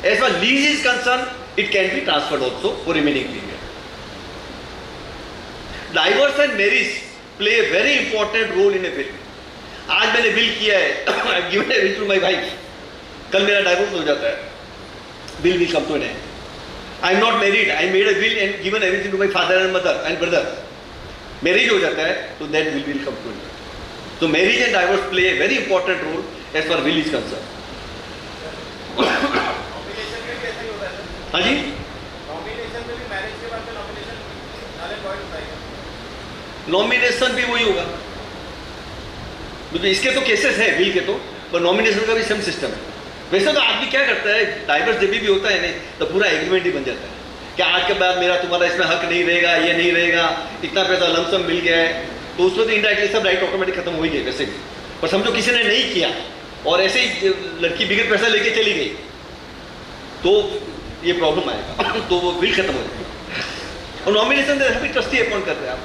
As far as lease is concerned, it can be transferred also for remaining period. Divorce and marriage play a very important role in a will. आज मैंने will किया है, I have given a will to my wife. कल मेरा divorce हो जाता है, will come to an end. I am not married. I made a will and given everything to my father and mother and brother. Marriage हो जाता है तो that will come to end. तो marriage and divorce play a very important role as far will is concern. हाँ जी, nomination भी वही होगा क्योंकि इसके तो केसेस है विल के, तो पर नॉमिनेशन का भी सेम सिस्टम है. वैसे तो आदमी क्या करता है, डाइवोर्स जब भी होता है नहीं तो पूरा एग्रीमेंट ही बन जाता है कि आज के बाद मेरा तुम्हारा इसमें हक नहीं रहेगा, ये नहीं रहेगा, इतना पैसा लमसम मिल गया है, तो उसमें तो इनडायरेक्टली सब राइट ऑटोमेटिक खत्म हो ही गए वैसे भी. पर समझो किसी ने नहीं किया और ऐसे ही लड़की बिगड़ पैसा लेके चली गई तो ये प्रॉब्लम आएगा. तो वो बिल खत्म हो जाएगा. और नॉमिनेशन भी ट्रस्टी अपॉइंट कर रहे हैं आप.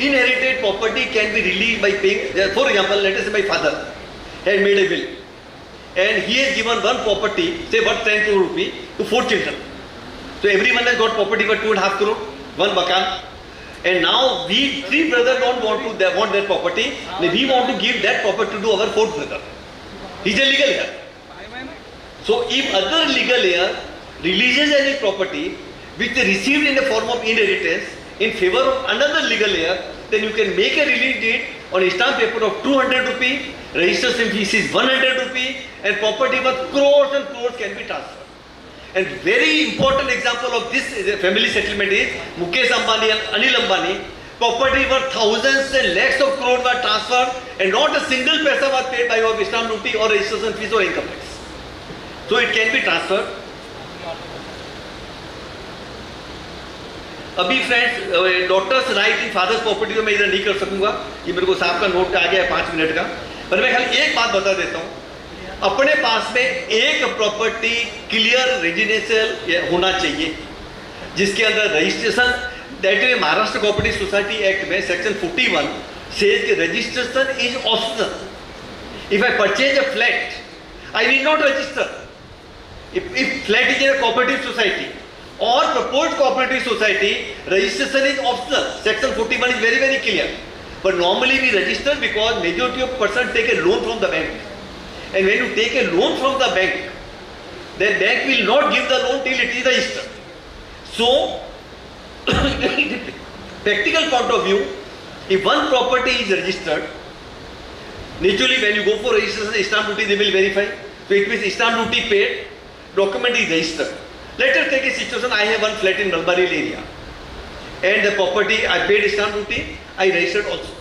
Inherited property can be released by paying. For example, let us say my father had made a will and he has given one property, say worth 10 crore rupee, to 4 children. So everyone has got property worth 2.5 crore, one makan. And now we 3 brothers don't want that property. We want to give that property to our 4th brother. He's a legal heir. So if other legal heir releases any property which they received in the form of inheritance in favor of another legal heir, then you can make a release deed on a stamp paper of 200 rupee, registration fees is 100 rupee, and property worth crores and crores can be transferred. And very important example of this is a family settlement is Mukesh Ambani and Anil Ambani. Property worth thousands and lakhs of crores were transferred, and not a single paisa was paid by of stamp duty or registration fees or income tax. So it can be transferred. अभी friends daughters right इन fathers property तो मैं इधर नहीं कर सकूंगा, ये मेरे को साहब का नोट आ गया है 5 मिनट का, पर मैं खाली एक बात बता देता हूँ. अपने पास में एक प्रॉपर्टी क्लियर रेजिडेंशियल होना चाहिए जिसके अंदर registration, that is Maharashtra cooperative society act में सेक्शन 41 सेज कि registration is optional. If I purchase a flat I will not register. If flat is in a cooperative society, or proposed cooperative society, registration is optional. Section 41 is very, very clear. But normally we register because majority of person take a loan from the bank. And when you take a loan from the bank, then bank will not give the loan till it is registered. So, practical point of view, if one property is registered, naturally when you go for registration, stamp duty they will verify. So it means stamp duty paid, document is registered. Let us take a situation, I have one flat in Nalbaril area. And the property, I paid stamp duty, I registered also.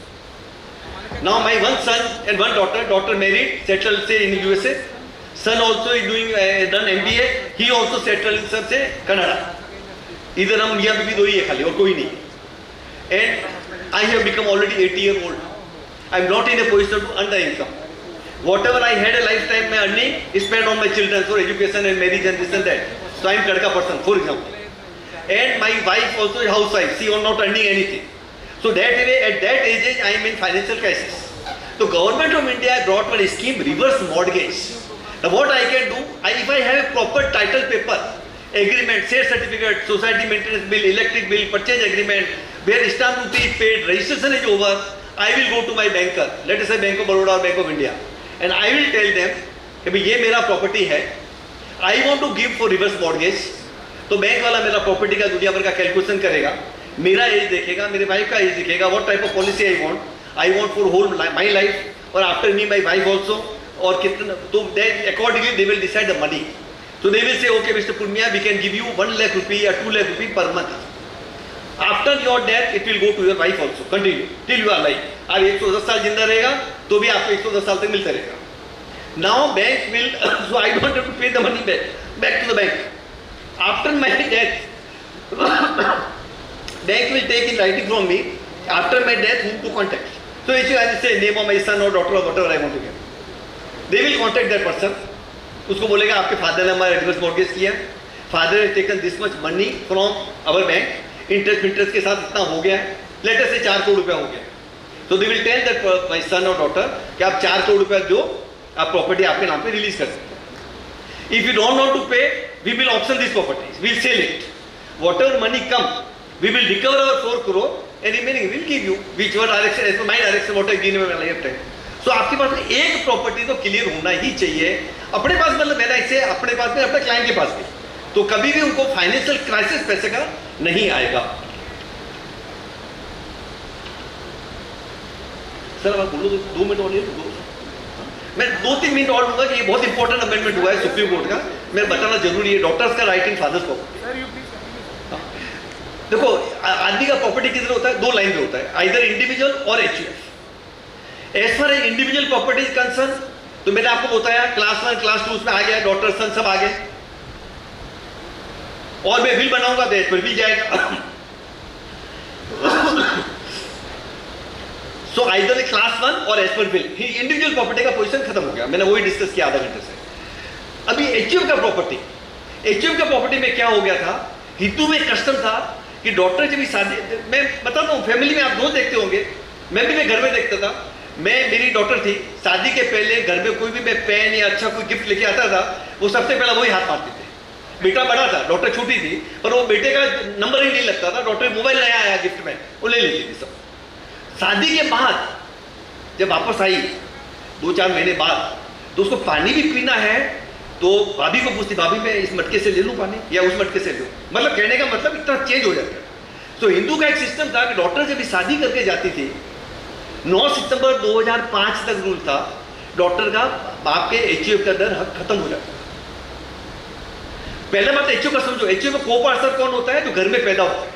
Now my one son and one daughter married, settled say in USA. Son also is doing, done MBA, he also settled in say Canada. इधर हम मियाँ बीवी दो ही है खाली और कोई नहीं. And I have become already 80 years old. I am not in a position to earn the income. Whatever I had a lifetime my earning is spent on my children for education and marriage and this and that. So I am Kadka person, for example. And my wife also is housewife. She is not earning anything. So that way, at that age, I am in financial crisis. So government of India brought one scheme, reverse mortgage. Now what I can do, if I have a proper title paper, agreement, share certificate, society maintenance bill, electric bill, purchase agreement, where stamp duty is paid, registration is over, I will go to my banker, let us say Bank of Baroda or Bank of India, and I will tell them कि भाई ये मेरा property है, I want to give for reverse mortgage. तो bank वाला मेरा property का दुनिया भर का कैलकुलेशन करेगा, मेरा एज देखेगा, मेरे वाइफ का एज देखेगा, what type of policy I want for whole my life or after me my wife also, और कितना, तो then accordingly they will decide the money. So they will say, okay, Mr. Purnia, we can give you 1 lakh rupee or 2 lakh rupee per month. After your death, it will go to your wife also. Continue till you are alive. आप 110 साल जिंदा रहेगा, तो भी आपको 110 साल तक मिलता रहेगा. Now bank will, so I don't have to pay the money back to the bank. After my death, bank will take in writing from me. After my death, whom to contact. So if I will say name of my son or daughter or whatever I want to get, they will contact that person. उसको बोलेगा आपके father ने हमारा reverse mortgage किया, father has taken this much money from our bank, interest के साथ इतना हो गया है, लेट अस से 4 करोड़ रुपया हो गया. So they will tell that my son और डॉटर कि आप 4 करोड़ रुपया जो आप प्रॉपर्टी आपके नाम पे रिलीज कर सकते हैं. If you don't want to pay, we will option this property, we will sell it, whatever money come we will recover our 4 crore and remaining will give you which were direction as my direction what I give in my life time. So आपके पास में एक property तो clear होना ही चाहिए अपने पास, मतलब मेरा इससे अपने पास में अपने क्लाइंट के पास में, तो कभी भी उनको फाइनेंशियल क्राइसिस पैसे का नहीं आएगा. सर आप बोलो 2 मिनट और ले लो, मैं 2-3 मिनट और लूंगा कि ये बहुत इंपॉर्टेंट अमेंडमेंट हुआ है सुप्रीम कोर्ट का, मैं बताना जरूरी है. डॉक्टर्स का राइट इन फादर्स प्रॉपर्टी. देखो आदमी का प्रॉपर्टी किधर होता है, 2 लाइन में होता है, आइदर इंडिविजुअल और HUF. As far as individual property is concern, तो मैंने आपको बताया क्लास 1 क्लास 2 में आ गया, डॉटर सन सब आ गए, और मैं बिल बनाऊंगा तो एज पर बिल जाएगा. सो आइदर क्लास 1 और as per will, individual property का पोजीशन खत्म हो गया, मैंने वही डिस्कस किया आधा घंटे से. अभी एचयूएफ का प्रॉपर्टी, एचयूएफ का प्रॉपर्टी में क्या हो गया था, हिंदू में कस्टम था कि डॉक्टर जब भी शादी, मैं बताता हूँ फैमिली में आप रोज देखते होंगे, मैं भी घर में देखता था, मेरी डॉटर थी, शादी के पहले घर में कोई भी मैं पेन या अच्छा कोई गिफ्ट लेके आता था, वो सबसे पहला वही हाथ मारते थे. बेटा बड़ा था, डॉटर छोटी थी, पर वो बेटे का नंबर ही नहीं लगता था, डॉटर मोबाइल नया आया गिफ्ट में, वो ले लेती थी सब. शादी के बाद जब वापस आई 2-4 महीने बाद, तो उसको पानी भी पीना है तो भाभी को पूछती, भाभी मैं इस मटके से ले लूँ पानी या उस मटके से लूँ, मतलब कहने का मतलब इतना चेंज हो जाता है. तो हिंदू का एक सिस्टम था कि डॉक्टर जब शादी करके जाती थी, 9 सितंबर 2005 तक रूल था, डॉक्टर का बाप के एचयूएफ का दर हक खत्म हो जाता है. पहले बात एचयूएफ का समझो, एचयूएफ में को पार्टनर कौन होता है, जो घर में पैदा होता है.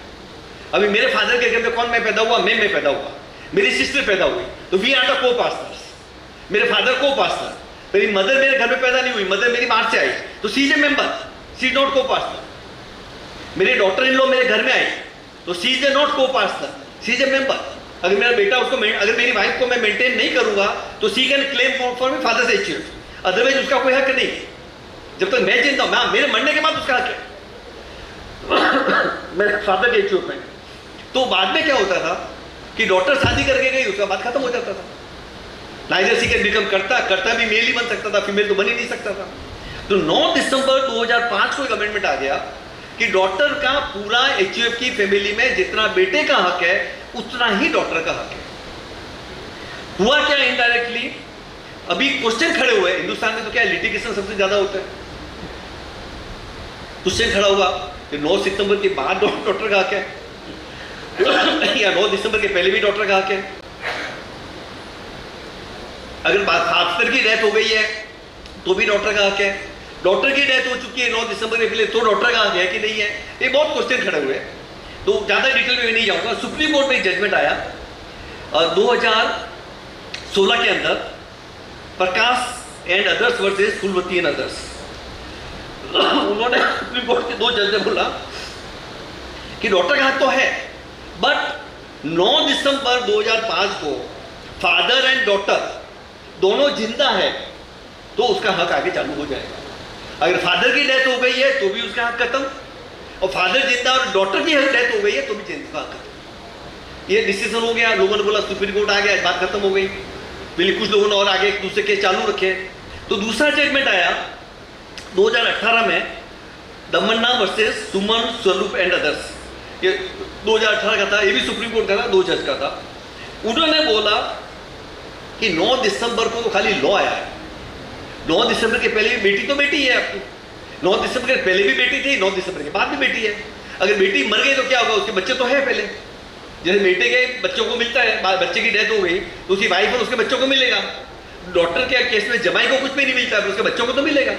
अभी मेरे फादर के घर में कौन मैं पैदा हुआ, मैं पैदा हुआ, मेरी सिस्टर पैदा हुई, तो वी आर द को पार्टनर्स. मेरे फादर को पार्टनर, मेरी मदर मेरे घर में पैदा नहीं हुई, मदर मेरी बाहर से आई, तो she is a member, she is not copartner. मेरे डॉटर इन लॉ मेरे घर में आई, तो she is a not copartner, she is a member. अगर मेरा बेटा उसको, अगर मेरी वाइफ को मैं मेंटेन नहीं करूंगा, तो she can claim for my father's HUF, otherwise उसका कोई हक नहीं जब तक मैं जिंदा हूं. मेरे मरने के बाद उसका हक है मेरे फादर के एचयूएफ में. तो बाद में क्या होता था कि डॉक्टर शादी करके गई, उसका बाद खत्म हो जाता था. नाइदर सी कैन बिकम करता भी मेल ही बन सकता था, फीमेल तो बन ही नहीं सकता था. तो 9 दिसंबर 2005 को एक अमेंडमेंट आ गया कि डॉक्टर का पूरा HUF की फैमिली में जितना बेटे का हक है उतना ही डॉक्टर का हक है। हुआ क्या इनडायरेक्टली, अभी क्वेश्चन खड़े हुए हिंदुस्तान में, तो क्या लिटिगेशन सबसे ज्यादा होता है। क्वेश्चन खड़ा हुआ कि 9 सितंबर के बाद डॉक्टर का हक है या 9 दिसंबर के पहले भी डॉक्टर का हक है। अगर फादर की डेथ हो गई है तो भी डॉक्टर का हक है, डॉक्टर की डेथ हो चुकी है 9 दिसंबर के पहले तो डॉक्टर का हक है कि नहीं है। ये बहुत क्वेश्चन खड़े हुए, तो ज्यादा डिटेल में नहीं जाऊंगा। सुप्रीम कोर्ट में एक जजमेंट आया 2016 के अंदर, Prakash and others versus Phulwati and others. उन्होंने सुप्रीम कोर्ट के 2 जज ने बोला कि डॉक्टर का हक तो है, बट 9 दिसंबर 2005 को फादर एंड डॉटर दोनों जिंदा है तो उसका हक आगे चालू हो जाएगा। अगर फादर की डेथ हो गई है तो भी उसका हक खत्म, और फादर जिंदा और डॉटर की डेथ हो गई है तो भी जिंदा हक खत्म। ये डिसीजन हो गया, लोगों ने बोला सुप्रीम कोर्ट आ गया, बात खत्म हो गई। पहले कुछ लोगों ने और आगे एक दूसरे केस चालू रखे, तो दूसरा जजमेंट आया 2018 में, दमन्ना वर्सेस सुमन स्वरूप एंड अदर्स। ये 2018 का था, ये भी सुप्रीम कोर्ट का था, 2 जज का था। उन्होंने बोला कि 9 दिसंबर को खाली लॉ आया है, 9 दिसंबर के पहले भी बेटी तो बेटी है आपकी, 9 दिसंबर के पहले भी बेटी थी, 9 दिसंबर के बाद भी बेटी है। अगर बेटी मर गई तो क्या होगा, उसके बच्चे तो है पहले, जैसे बेटे के बच्चों को मिलता है, बच्चे की डेथ हो गई तो उसकी वाइफ और उसके बच्चों को मिलेगा। डॉक्टर के केस में जमाई को कुछ भी नहीं मिलता है, उसके बच्चों को तो मिलेगा।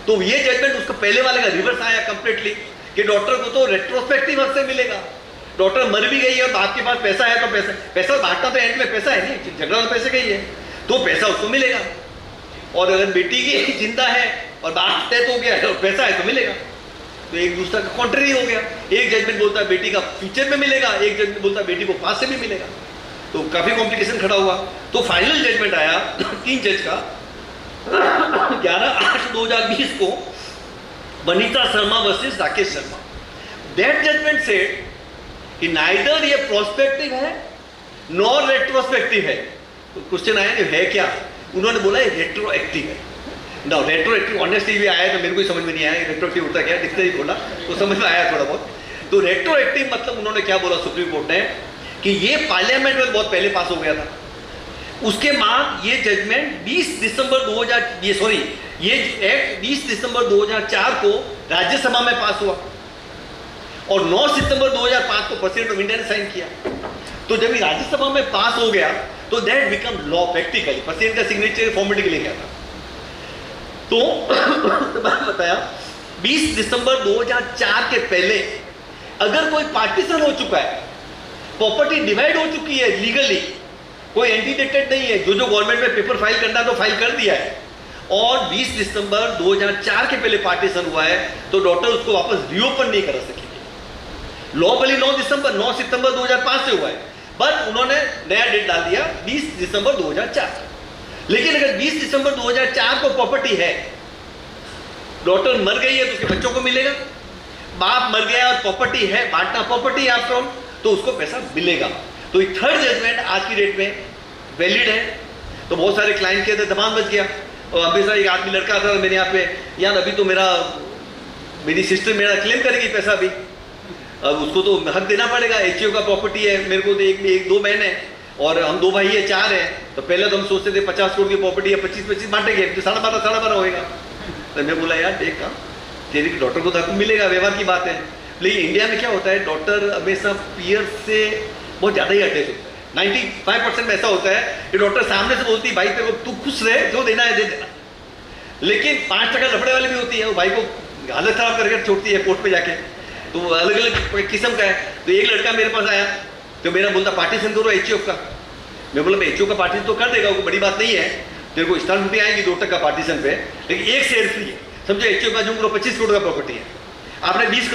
तो ये जजमेंट उसका पहले वाले का रिवर्स आया कंप्लीटली, कि डॉक्टर को तो रेट्रोस्पेक्टिव हक से मिलेगा। डॉक्टर मर भी गई है और आपके पास पैसा है तो पैसा बांटना तो एंड में पैसा है नहीं, झगड़ा तो पैसे का ही है, तो पैसा उसको मिलेगा। और अगर बेटी की जिंदा है और बात तय हो गया है तो पैसा है तो मिलेगा। तो एक दूसरा का कॉन्ट्ररी हो गया, एक जजमेंट बोलता है बेटी का फ्यूचर में मिलेगा, एक जजमेंट बोलता है बेटी को पास से भी मिलेगा। तो काफी कॉम्प्लिकेशन खड़ा हुआ। तो फाइनल जजमेंट आया 3 जज का 11/8/2020 को, Vanita Sharma versus Rakesh Sharma. That judgment said कि नाइदर ये प्रोस्पेक्टिव है नॉर रेट्रोस्पेक्टिव है। तो क्वेश्चन आया है क्या, उन्होंने बोला ये रेट्रोएक्टिव है। ना रेट्रोएक्टिव ऑनेस्टली भी आया तो मेरे को समझ में नहीं आया रेट्रोएक्टिव होता क्या, दिखते ही बोला तो समझ में आया थोड़ा बहुत। तो रेट्रोएक्टिव मतलब उन्होंने क्या बोला सुप्रीम कोर्ट ने, कि ये पार्लियामेंट में बहुत पहले पास हो गया था, उसके बाद ये जजमेंट 20 दिसंबर 2000 ये एक्ट 20 दिसंबर 2004 को राज्यसभा में पास हुआ और 9 सितंबर 2005 को प्रेसिडेंट ऑफ इंडिया ने साइन किया। तो जब ये राज्यसभा में पास हो गया तो that become law practically, president का सिग्नेचर फॉर्मेलिटी के लिए गया था। तो बताया 20 दिसंबर 2004 के पहले अगर कोई पार्टीशन हो चुका है, प्रॉपर्टी डिवाइड हो चुकी है लीगली, कोई एंटीडेटेड नहीं है, जो गवर्नमेंट में पेपर फाइल करना तो फाइल कर दिया है, और 20 दिसंबर 2004 के पहले पार्टीशन हुआ है, तो डॉक्टर उसको वापस रीओपन नहीं कर सकेंगे। लॉ भले 9 सितंबर 2005 से हुआ है, बट उन्होंने नया डेट डाल दिया 20 दिसंबर 2004। लेकिन अगर 20 दिसंबर 2004 को प्रॉपर्टी है, डॉक्टर मर गई है तो उसके बच्चों को मिलेगा, बाप मर गया और प्रॉपर्टी है, बांटना प्रॉपर्टी है आफ्टर ऑल, तो उसको पैसा मिलेगा। तो ये थर्ड जजमेंट आज की डेट में वैलिड है। तो बहुत सारे क्लाइंट के दबाव बच गया, और हमेशा एक आदमी लड़का था मेरे यहाँ पे, यार अभी तो मेरी सिस्टर मेरा क्लेम करेगी पैसा भी, अब उसको तो हक देना पड़ेगा, HUF का प्रॉपर्टी है, मेरे को तो एक 2 बहन है और हम 2 भाई है, 4 है। तो पहले तो हम सोचते थे 50 करोड़ की प्रॉपर्टी है, 25-25 बांटेंगे, तो 12.5 होएगा। तो मैं बोला यार देख का तेरी डॉक्टर को तो हक मिलेगा, व्यवहार की बात है। लेकिन इंडिया में क्या होता है, डॉक्टर हमेशा पीयर से बहुत ज़्यादा ही अटैच होता है। 95% में ऐसा होता है कि डॉक्टर सामने से बोलती है भाई तेरे को तू खुश रहे, जो देना है दे देना, लेकिन 5% लफड़े वाली भी होती है, वो भाई को हालत खराब करके छोड़ती है कोर्ट पे जाके। तो अलग अलग किस्म का है। तो एक लड़का मेरे पास आया तो मेरा बोलता पार्टीशन करो HUF का। मैं बोला मैं HUF का पार्टीशन तो कर देगा, वो बड़ी बात नहीं है, तेरे को स्टाम्प ड्यूटी आएगी 2% का पार्टीशन पे, लेकिन 1 शेयर फ्री है। समझो HUF का जो 25 करोड़ का प्रॉपर्टी है, आपने 20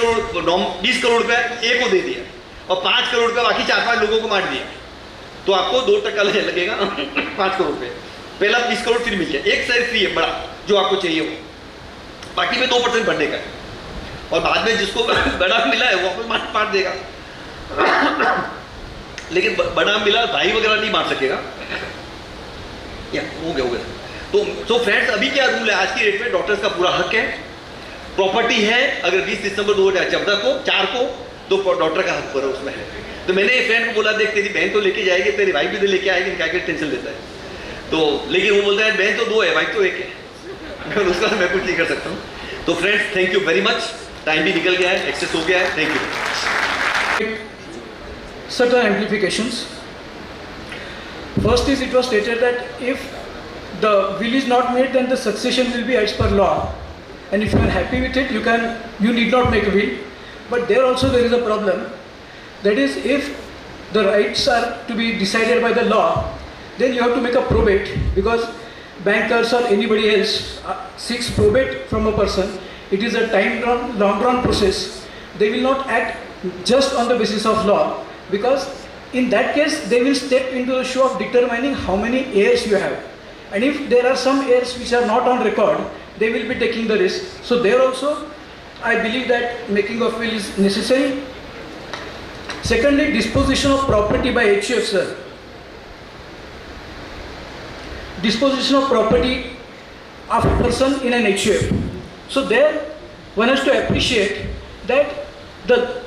करोड़ रुपया A को दे दिया और 5 करोड़ रुपया बाकी 4-5 लोगों को बांट दिया, तो आपको 2% लगेगा 5 करोड़ रुपये। पहला 20 करोड़ फ्री मिल गया, 1 शेयर फ्री है बड़ा जो आपको चाहिए वो, बाकी में 2% बढ़ने का, और बाद में जिसको बड़ा मिला है वो वापस बांट देगा। लेकिन बड़ा मिला भाई वगैरह नहीं बांट सकेगा। या हो गया। तो फ्रेंड्स अभी क्या रूल है, आज की डेट में डॉक्टर्स का पूरा हक है, प्रॉपर्टी है, अगर 20 दिसंबर 2014 को 4 को तो डॉक्टर का हक पर उसमें है। तो मैंने फ्रेंड को बोला, देख तेरी बहन तो लेके जाएगी, तेरी भाई भी तो लेके आएगी, क्या टेंशन लेता है। तो लेकिन वो बोलता है बहन तो 2 है, भाई तो 1 है। उसका मैं कुछ नहीं कर सकता हूँ। तो friends, thank you very much. Time भी निकल गया है, एक्सेस हो गया है। Thank you. Certain amplifications. First is, it was stated that if the will is not made, then the succession will be as per law, and if you are happy with it, you need not make a will. But there also there is a problem. That is, if the rights are to be decided by the law, then you have to make a probate, because bankers or anybody else seeks probate from a person. It is a long drawn process. They will not act just on the basis of law, because in that case they will step into the shoe of determining how many heirs you have, and if there are some heirs which are not on record, they will be taking the risk. So there also I believe that making of will is necessary. Secondly, disposition of property by HUF, sir. Disposition of property of a person in an HUF. So there one has to appreciate that the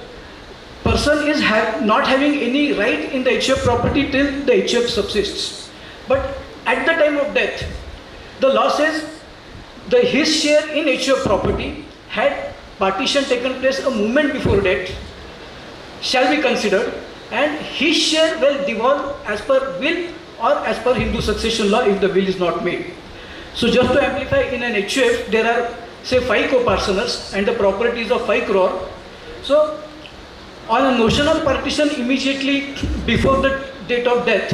person is not having any right in the HUF property till the HUF subsists. But at the time of death, the law says his share in HUF property, had partition taken place a moment before death, shall be considered, and his share will devolve as per will or as per Hindu succession law if the will is not made. So just to amplify, in an HUF there are say 5 co-parceners and the property is of 5 crore. So on a notional partition immediately before the date of death,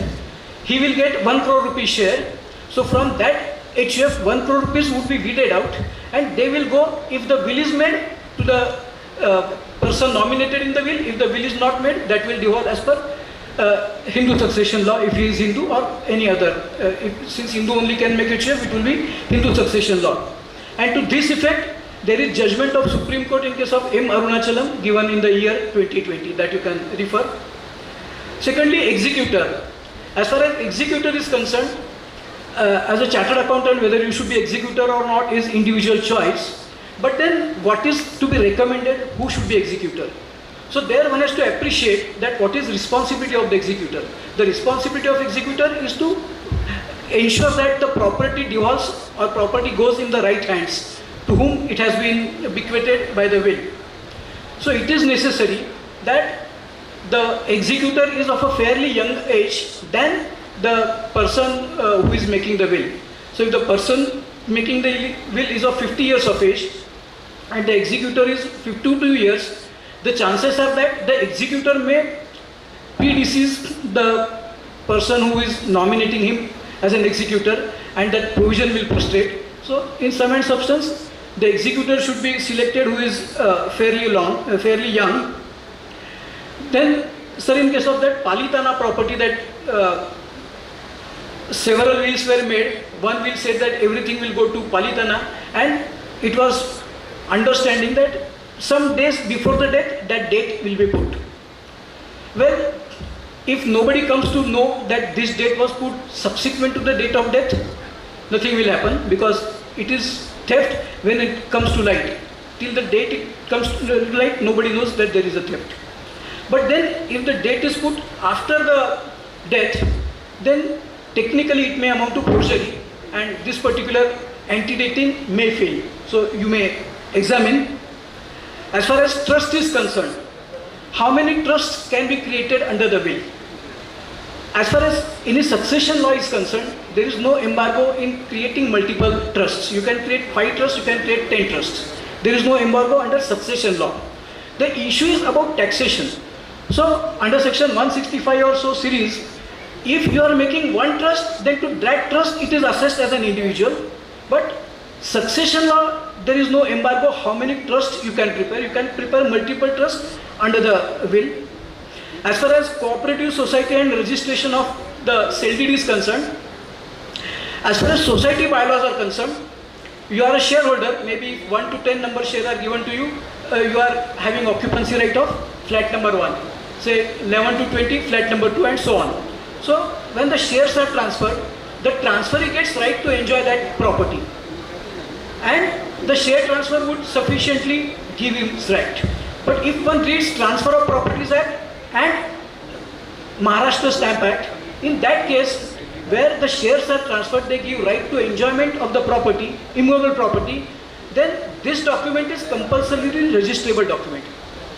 he will get 1 crore rupee share. So from that HUF, 1 crore rupees would be weeded out, and they will go, if the will is made, to the person nominated in the will. If the will is not made, that will devolve as per Hindu succession law, if he is Hindu, or any other. Since Hindu only can make HUF, it will be Hindu succession law. And to this effect, there is judgment of Supreme Court in case of M. Arunachalam given in the year 2020 that you can refer. Secondly, executor. As far as executor is concerned, as a chartered accountant, whether you should be executor or not is individual choice. But then what is to be recommended, who should be executor? So there one has to appreciate that what is responsibility of the executor. The responsibility of executor is to ensure that the property devolves or property goes in the right hands to whom it has been bequeathed by the will. So it is necessary that the executor is of a fairly young age than the person who is making the will. So if the person making the will is of 50 years of age and the executor is 52 years, the chances are that the executor may predecease the person who is nominating him as an executor, and that provision will prostrate. So in sum and substance, the executor should be selected who is fairly young. Then, sir, in case of that Palitana property, that several wills were made. One will say that everything will go to Palitana, and it was understanding that some days before the death, that date will be put. Well, if nobody comes to know that this date was put subsequent to the date of death, nothing will happen, because it is theft when it comes to light. Till the date it comes to light, nobody knows that there is a theft. But then if the date is put after the death, then technically it may amount to forgery, and this particular antedating may fail. So you may examine. As far as trust is concerned, how many trusts can be created under the will? As far as any succession law is concerned, there is no embargo in creating multiple trusts. You can create 5 trusts, you can create 10 trusts. There is no embargo under succession law. The issue is about taxation. So under section 165 or so series, if you are making one trust, then to that trust it is assessed as an individual. But succession law, there is no embargo how many trusts you can prepare. You can prepare multiple trusts under the will. As far as cooperative society and registration of the CLTD is concerned, as far as society bylaws are concerned, you are a shareholder, maybe 1 to 10 number shares are given to you, you are having occupancy right of flat number 1, say 11 to 20, flat number 2, and so on. So when the shares are transferred, the transferee gets right to enjoy that property. And the share transfer would sufficiently give him right. But if one reads Transfer of Properties Act and Maharashtra Stamp Act, in that case, where the shares are transferred, they give right to enjoyment of the property, immovable property, then this document is compulsorily registrable document.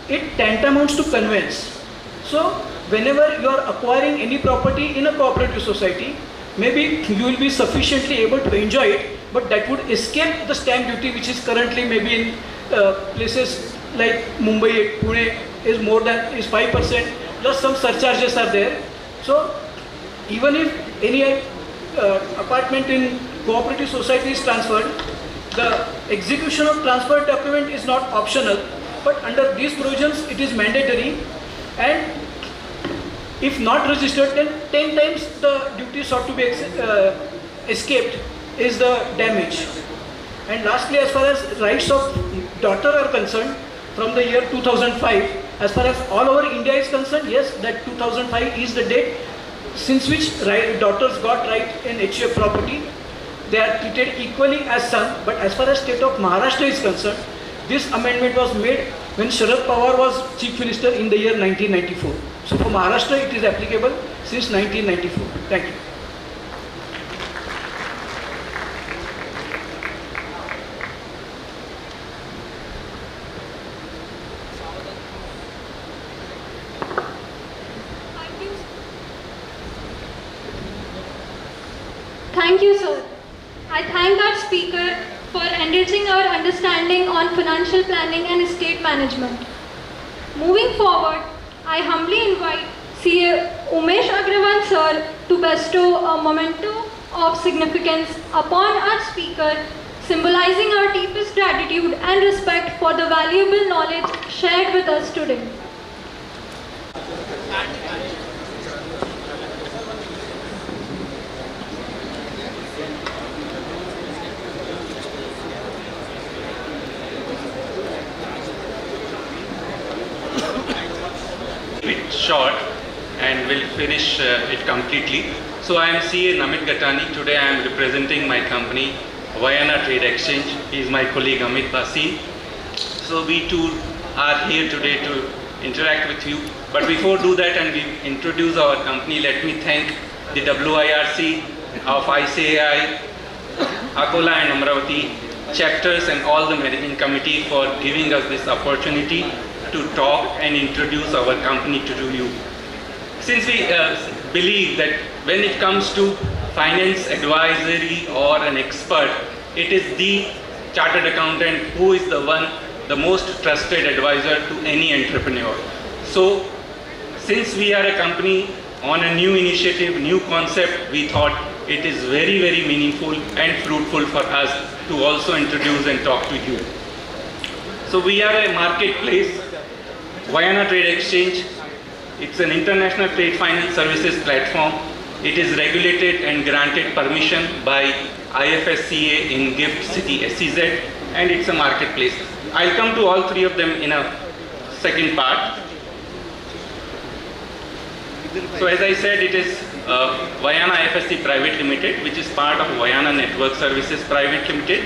It tantamounts to conveyance. So whenever you are acquiring any property in a cooperative society, maybe you will be sufficiently able to enjoy it, but that would escape the stamp duty, which is currently maybe in places like Mumbai, Pune is 5%, plus some surcharges are there. So even if any apartment in cooperative society is transferred, the execution of transfer document is not optional, but under these provisions it is mandatory, and if not registered, then 10 times the duty sought to be escaped is the damage. And lastly, as far as rights of daughter are concerned, from the year 2005, as far as all over India is concerned, yes, that 2005 is the date since which daughters got right in HUF property. They are treated equally as son, but as far as state of Maharashtra is concerned, this amendment was made when Sharad Pawar was Chief Minister in the year 1994. So for Maharashtra it is applicable since 1994. Thank you. Thank you, sir. I thank our speaker for enriching our understanding on financial planning and estate management. Moving forward, I humbly invite CA Umesh Agrawal sir to bestow a memento of significance upon our speaker, symbolizing our deepest gratitude and respect for the valuable knowledge shared with us today. Short and will finish it completely. So I am CA Namit Gatani. Today I am representing my company Vayana Trade Exchange. He is my colleague Amit Bhasin. So we two are here today to interact with you. But before do that and we introduce our company, let me thank the WIRC of ICAI, Akola and Amravati chapters and all the managing committee for giving us this opportunity to talk and introduce our company to you. Since we believe that when it comes to finance advisory or an expert, it is the chartered accountant who is the most trusted advisor to any entrepreneur. So since we are a company on a new initiative, new concept, we thought it is very, very meaningful and fruitful for us to also introduce and talk to you. So we are a marketplace, Vayana Trade Exchange. It's an international trade finance services platform. It is regulated and granted permission by IFSCA in GIFT City SEZ, and it's a marketplace. I'll come to all three of them in a second part. So as I said, it is Vayana IFSC Private Limited, which is part of Vayana Network Services Private Limited,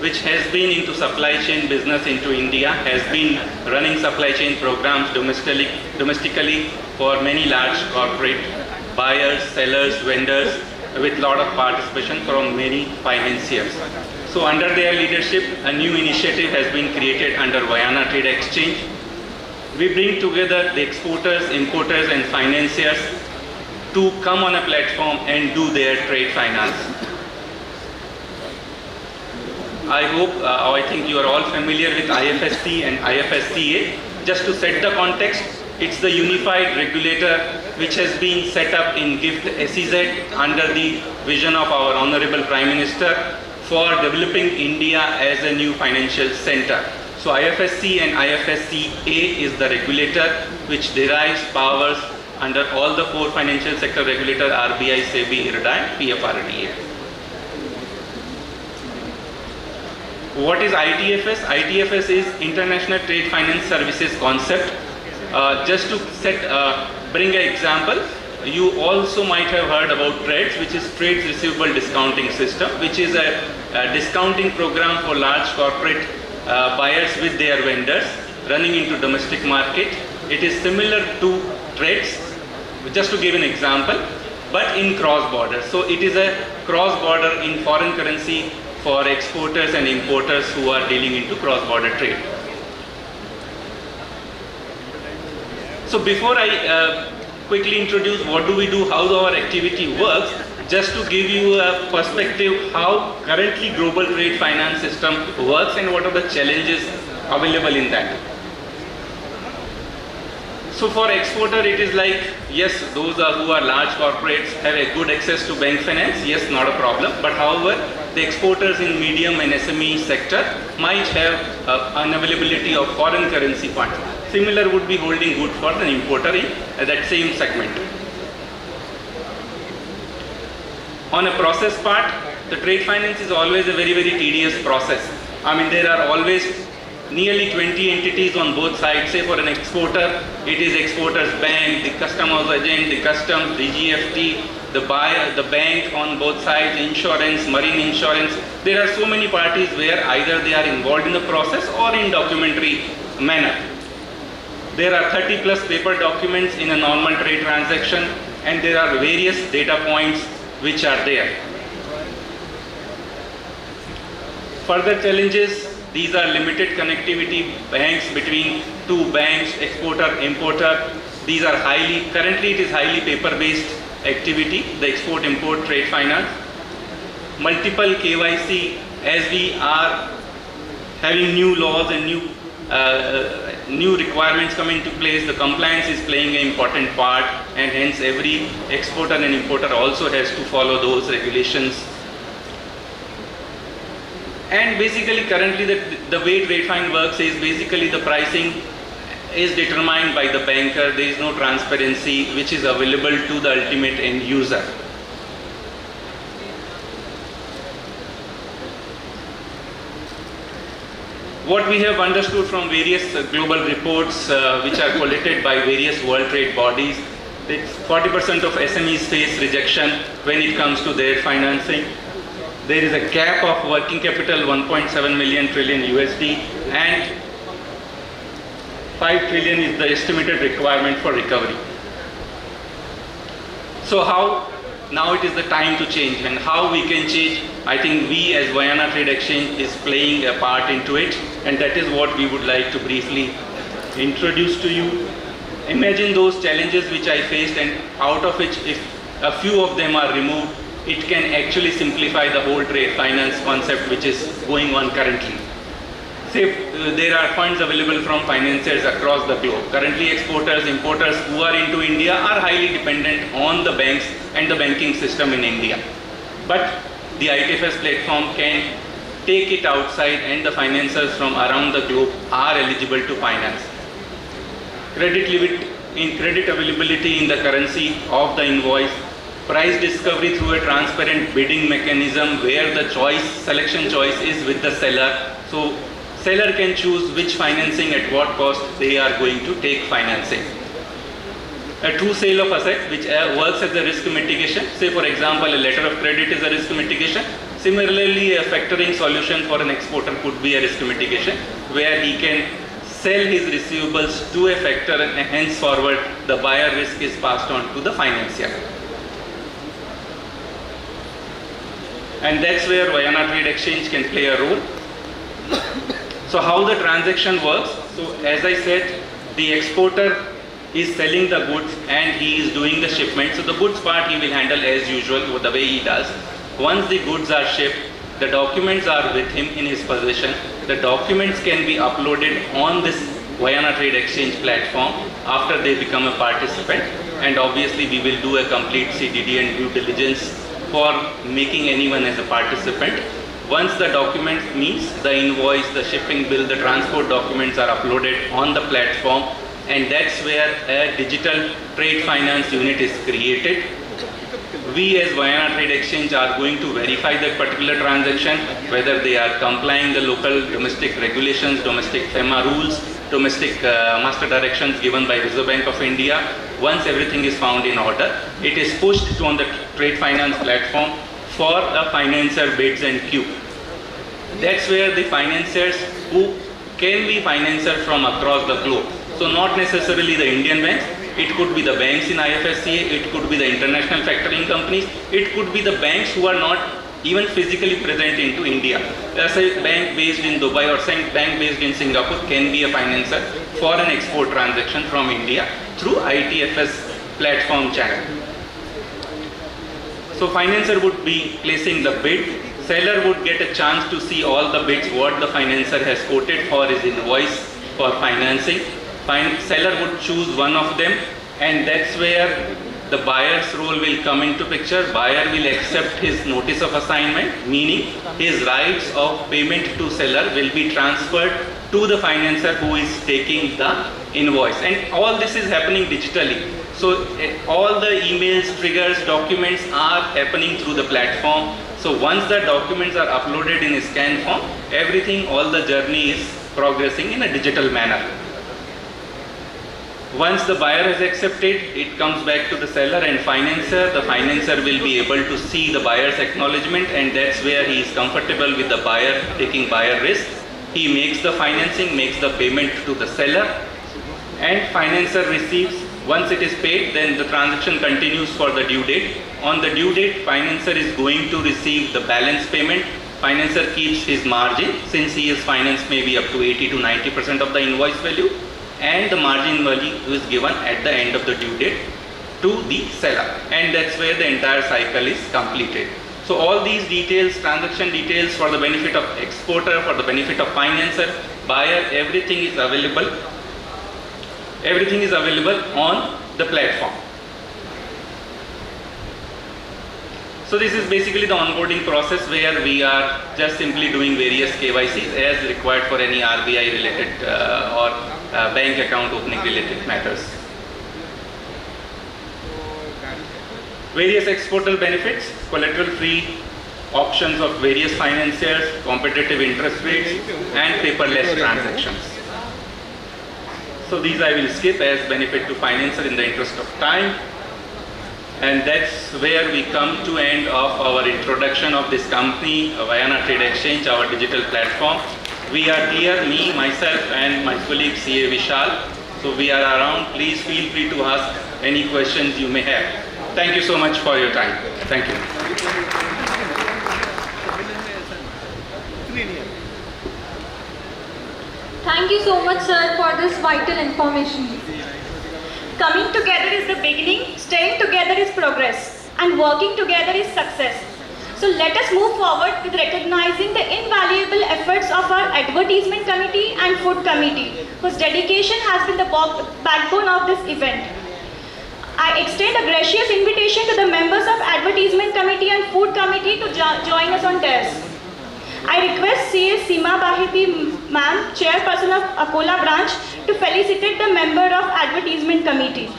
which has been into supply chain business into India, has been running supply chain programs domestically for many large corporate buyers, sellers, vendors, with lot of participation from many financiers. So under their leadership, a new initiative has been created under Vayana Trade Exchange. We bring together the exporters, importers and financiers to come on a platform and do their trade finance. I think you are all familiar with IFSC and IFSCA. Just to set the context, it's the unified regulator which has been set up in GIFT SEZ under the vision of our Honorable Prime Minister for developing India as a new financial center. So IFSC and IFSCA is the regulator which derives powers under all the four financial sector regulators, RBI, SEBI, IRDA and PFRDA. What is ITFS? ITFS is International Trade Finance Services concept. Just to bring an example, you also might have heard about TREDS, which is Trades Receivable Discounting System, which is a discounting program for large corporate buyers with their vendors running into domestic market. It is similar to TREDS, just to give an example, but in cross-border. So it is a cross-border in foreign currency for exporters and importers who are dealing into cross-border trade. So before I quickly introduce what do we do, how our activity works, just to give you a perspective how currently global trade finance system works and what are the challenges available in that. So for exporter, it is like, yes, those who are large corporates have a good access to bank finance, yes, not a problem. But however, the exporters in medium and SME sector might have unavailability of foreign currency funds. Similar would be holding good for the importer in that same segment. On a process part, the trade finance is always a very, very tedious process. I mean, there are always nearly 20 entities on both sides. Say for an exporter, it is exporter's bank, the customs agent, the customs, the GFT, the buyer, the bank on both sides, insurance, marine insurance. There are so many parties where either they are involved in the process or in documentary manner. There are 30 plus paper documents in a normal trade transaction, and there are various data points which are there. Further challenges, these are limited connectivity banks between two banks, exporter, importer. These are currently it is highly paper-based activity, the export-import trade finance. Multiple KYC, as we are having new laws and new requirements come into place, the compliance is playing an important part, and hence every exporter and importer also has to follow those regulations. And basically currently the way trade finance works is basically the pricing is determined by the banker. There is no transparency which is available to the ultimate end user. What we have understood from various global reports which are collated by various world trade bodies, that 40% of SMEs face rejection when it comes to their financing. There is a gap of working capital 1.7 trillion USD, and 5 trillion is the estimated requirement for recovery. So how now it is the time to change, and how we can change? I think we as Vienna Trade Exchange is playing a part into it, and that is what we would like to briefly introduce to you. Imagine those challenges which I faced, and out of which if a few of them are removed, it can actually simplify the whole trade finance concept which is going on currently. Say there are funds available from financiers across the globe. Currently exporters, importers who are into India are highly dependent on the banks and the banking system in India. But the ITFS platform can take it outside, and the financiers from around the globe are eligible to finance. Credit availability in the currency of the invoice, price discovery through a transparent bidding mechanism where the selection choice is with the seller. So seller can choose which financing at what cost they are going to take financing. A true sale of asset which works as a risk mitigation. Say for example, a letter of credit is a risk mitigation. Similarly, a factoring solution for an exporter could be a risk mitigation, where he can sell his receivables to a factor, and henceforward the buyer risk is passed on to the financier. And that's where Vienna Trade Exchange can play a role. So how the transaction works? So as I said, the exporter is selling the goods and he is doing the shipment. So the goods part he will handle as usual, the way he does. Once the goods are shipped, the documents are with him in his possession. The documents can be uploaded on this Vienna Trade Exchange platform after they become a participant. And obviously we will do a complete CDD and due diligence for making anyone as a participant. Once the document means the invoice, the shipping bill, the transport documents are uploaded on the platform, and that's where a digital trade finance unit is created. We as Vienna Trade Exchange are going to verify that particular transaction, whether they are complying the local domestic regulations, domestic FEMA rules, domestic master directions given by Reserve Bank of India. Once everything is found in order, it is pushed to on the trade finance platform for the financer bids and queue. That's where the financiers who can be financer from across the globe. So not necessarily the Indian banks, it could be the banks in IFSCA, it could be the international factoring companies, it could be the banks who are not even physically present into India. As a bank based in Dubai or bank based in Singapore can be a financer for an export transaction from India through ITFS platform channel. So financer would be placing the bid, seller would get a chance to see all the bids what the financer has quoted for his invoice for financing. Seller would choose one of them, and that's where the buyer's role will come into picture. Buyer will accept his notice of assignment, meaning his rights of payment to seller will be transferred to the financer who is taking the invoice. And all this is happening digitally. So all the emails, triggers, documents are happening through the platform. So once the documents are uploaded in a scan form, everything, all the journey is progressing in a digital manner. Once the buyer has accepted, it comes back to the seller and financer. The financer will be able to see the buyer's acknowledgement, and that's where he is comfortable with the buyer taking buyer risk. He makes the financing, makes the payment to the seller, and financer receives. Once it is paid, then the transaction continues for the due date. On the due date, financer is going to receive the balance payment. Financer keeps his margin since he is financed maybe up to 80 to 90% of the invoice value, and the margin value is given at the end of the due date to the seller, and that's where the entire cycle is completed. So all these details, transaction details for the benefit of exporter, for the benefit of financer, buyer, everything is available. Everything is available on the platform. So this is basically the onboarding process where we are just simply doing various KYCs as required for any RBI related or bank account opening related matters. Various exporter benefits, collateral free options of various financiers, competitive interest rates, and paperless transactions. So these I will skip as benefit to financer in the interest of time. And that's where we come to end of our introduction of this company, Vayana Trade Exchange, our digital platform. We are here, me, myself, and my colleague CA Vishal. So we are around. Please feel free to ask any questions you may have. Thank you so much for your time. Thank you. Thank you so much, sir, for this vital information. Coming together is the beginning, staying together is progress, and working together is success. So let us move forward with recognizing the invaluable efforts of our advertisement committee and food committee, whose dedication has been the backbone of this event. I extend a gracious invitation to the members of advertisement committee and food committee to join us on dais. I request CA Seema Baheti ma'am, chairperson of Akola branch, to felicitate the member of advertisement committee.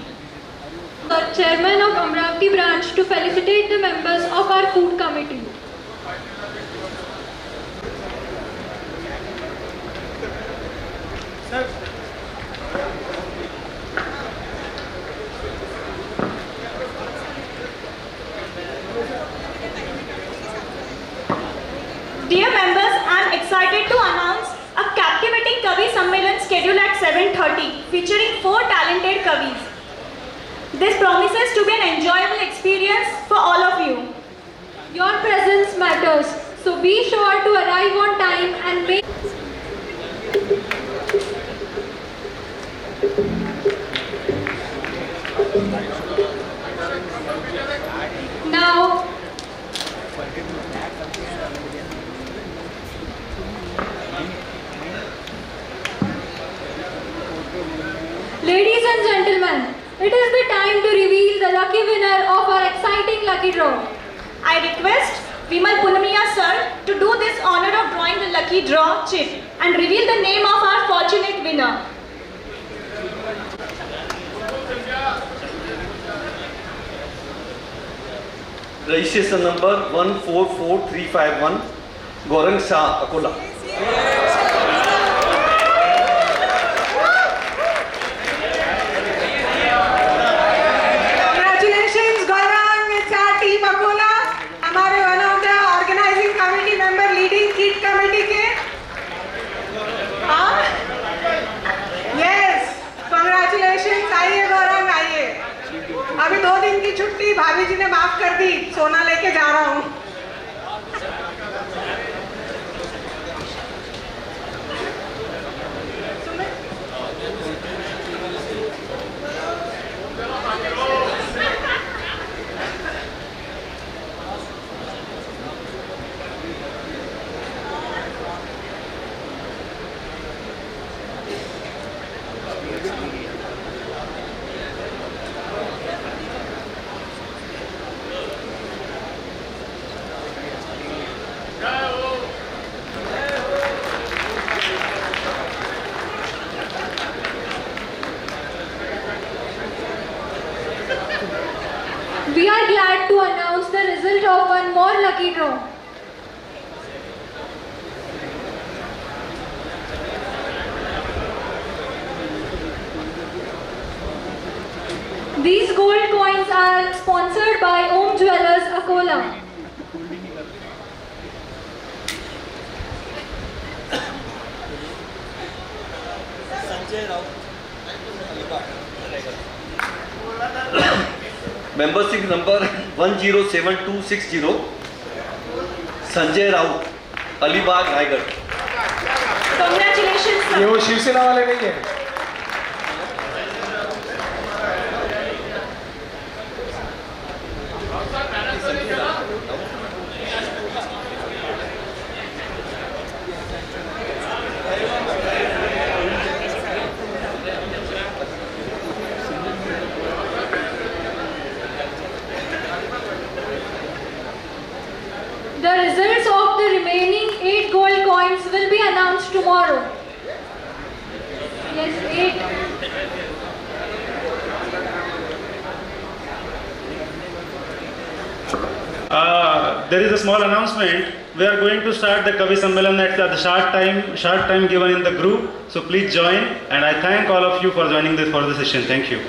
The chairman of Amravati branch to felicitate the members of our food committee. Dear members, I am excited to announce a captivating Kavi Sammelan scheduled at 7:30 featuring 4 talented Kavis. This promises to be an enjoyable experience for all of you. Your presence matters, so be sure to arrive on time and make now. Ladies and gentlemen, it is the time to reveal the lucky winner of our exciting lucky draw. I request Vimal Punamiya sir to do this honor of drawing the lucky draw chip and reveal the name of our fortunate winner. Registration number 144351, Gaurang Shah, Akola. भाभी जी ने माफ कर दी, सोना लेके जा रहा हूँ। We are glad to announce the result of one more lucky draw. These gold coins are sponsored by Om Jewellers, Akola. Membership number 107260, Sanjay Raut, Alibag, Raigad. Congratulations, ये sir. वो शिवसेना वाले नहीं है। The results of the remaining 8 gold coins will be announced tomorrow. Yes, 8. There is a small announcement. We are going to start the Kavi Sammelan at the short time given in the group. So please join, and I thank all of you for joining this for the session. Thank you.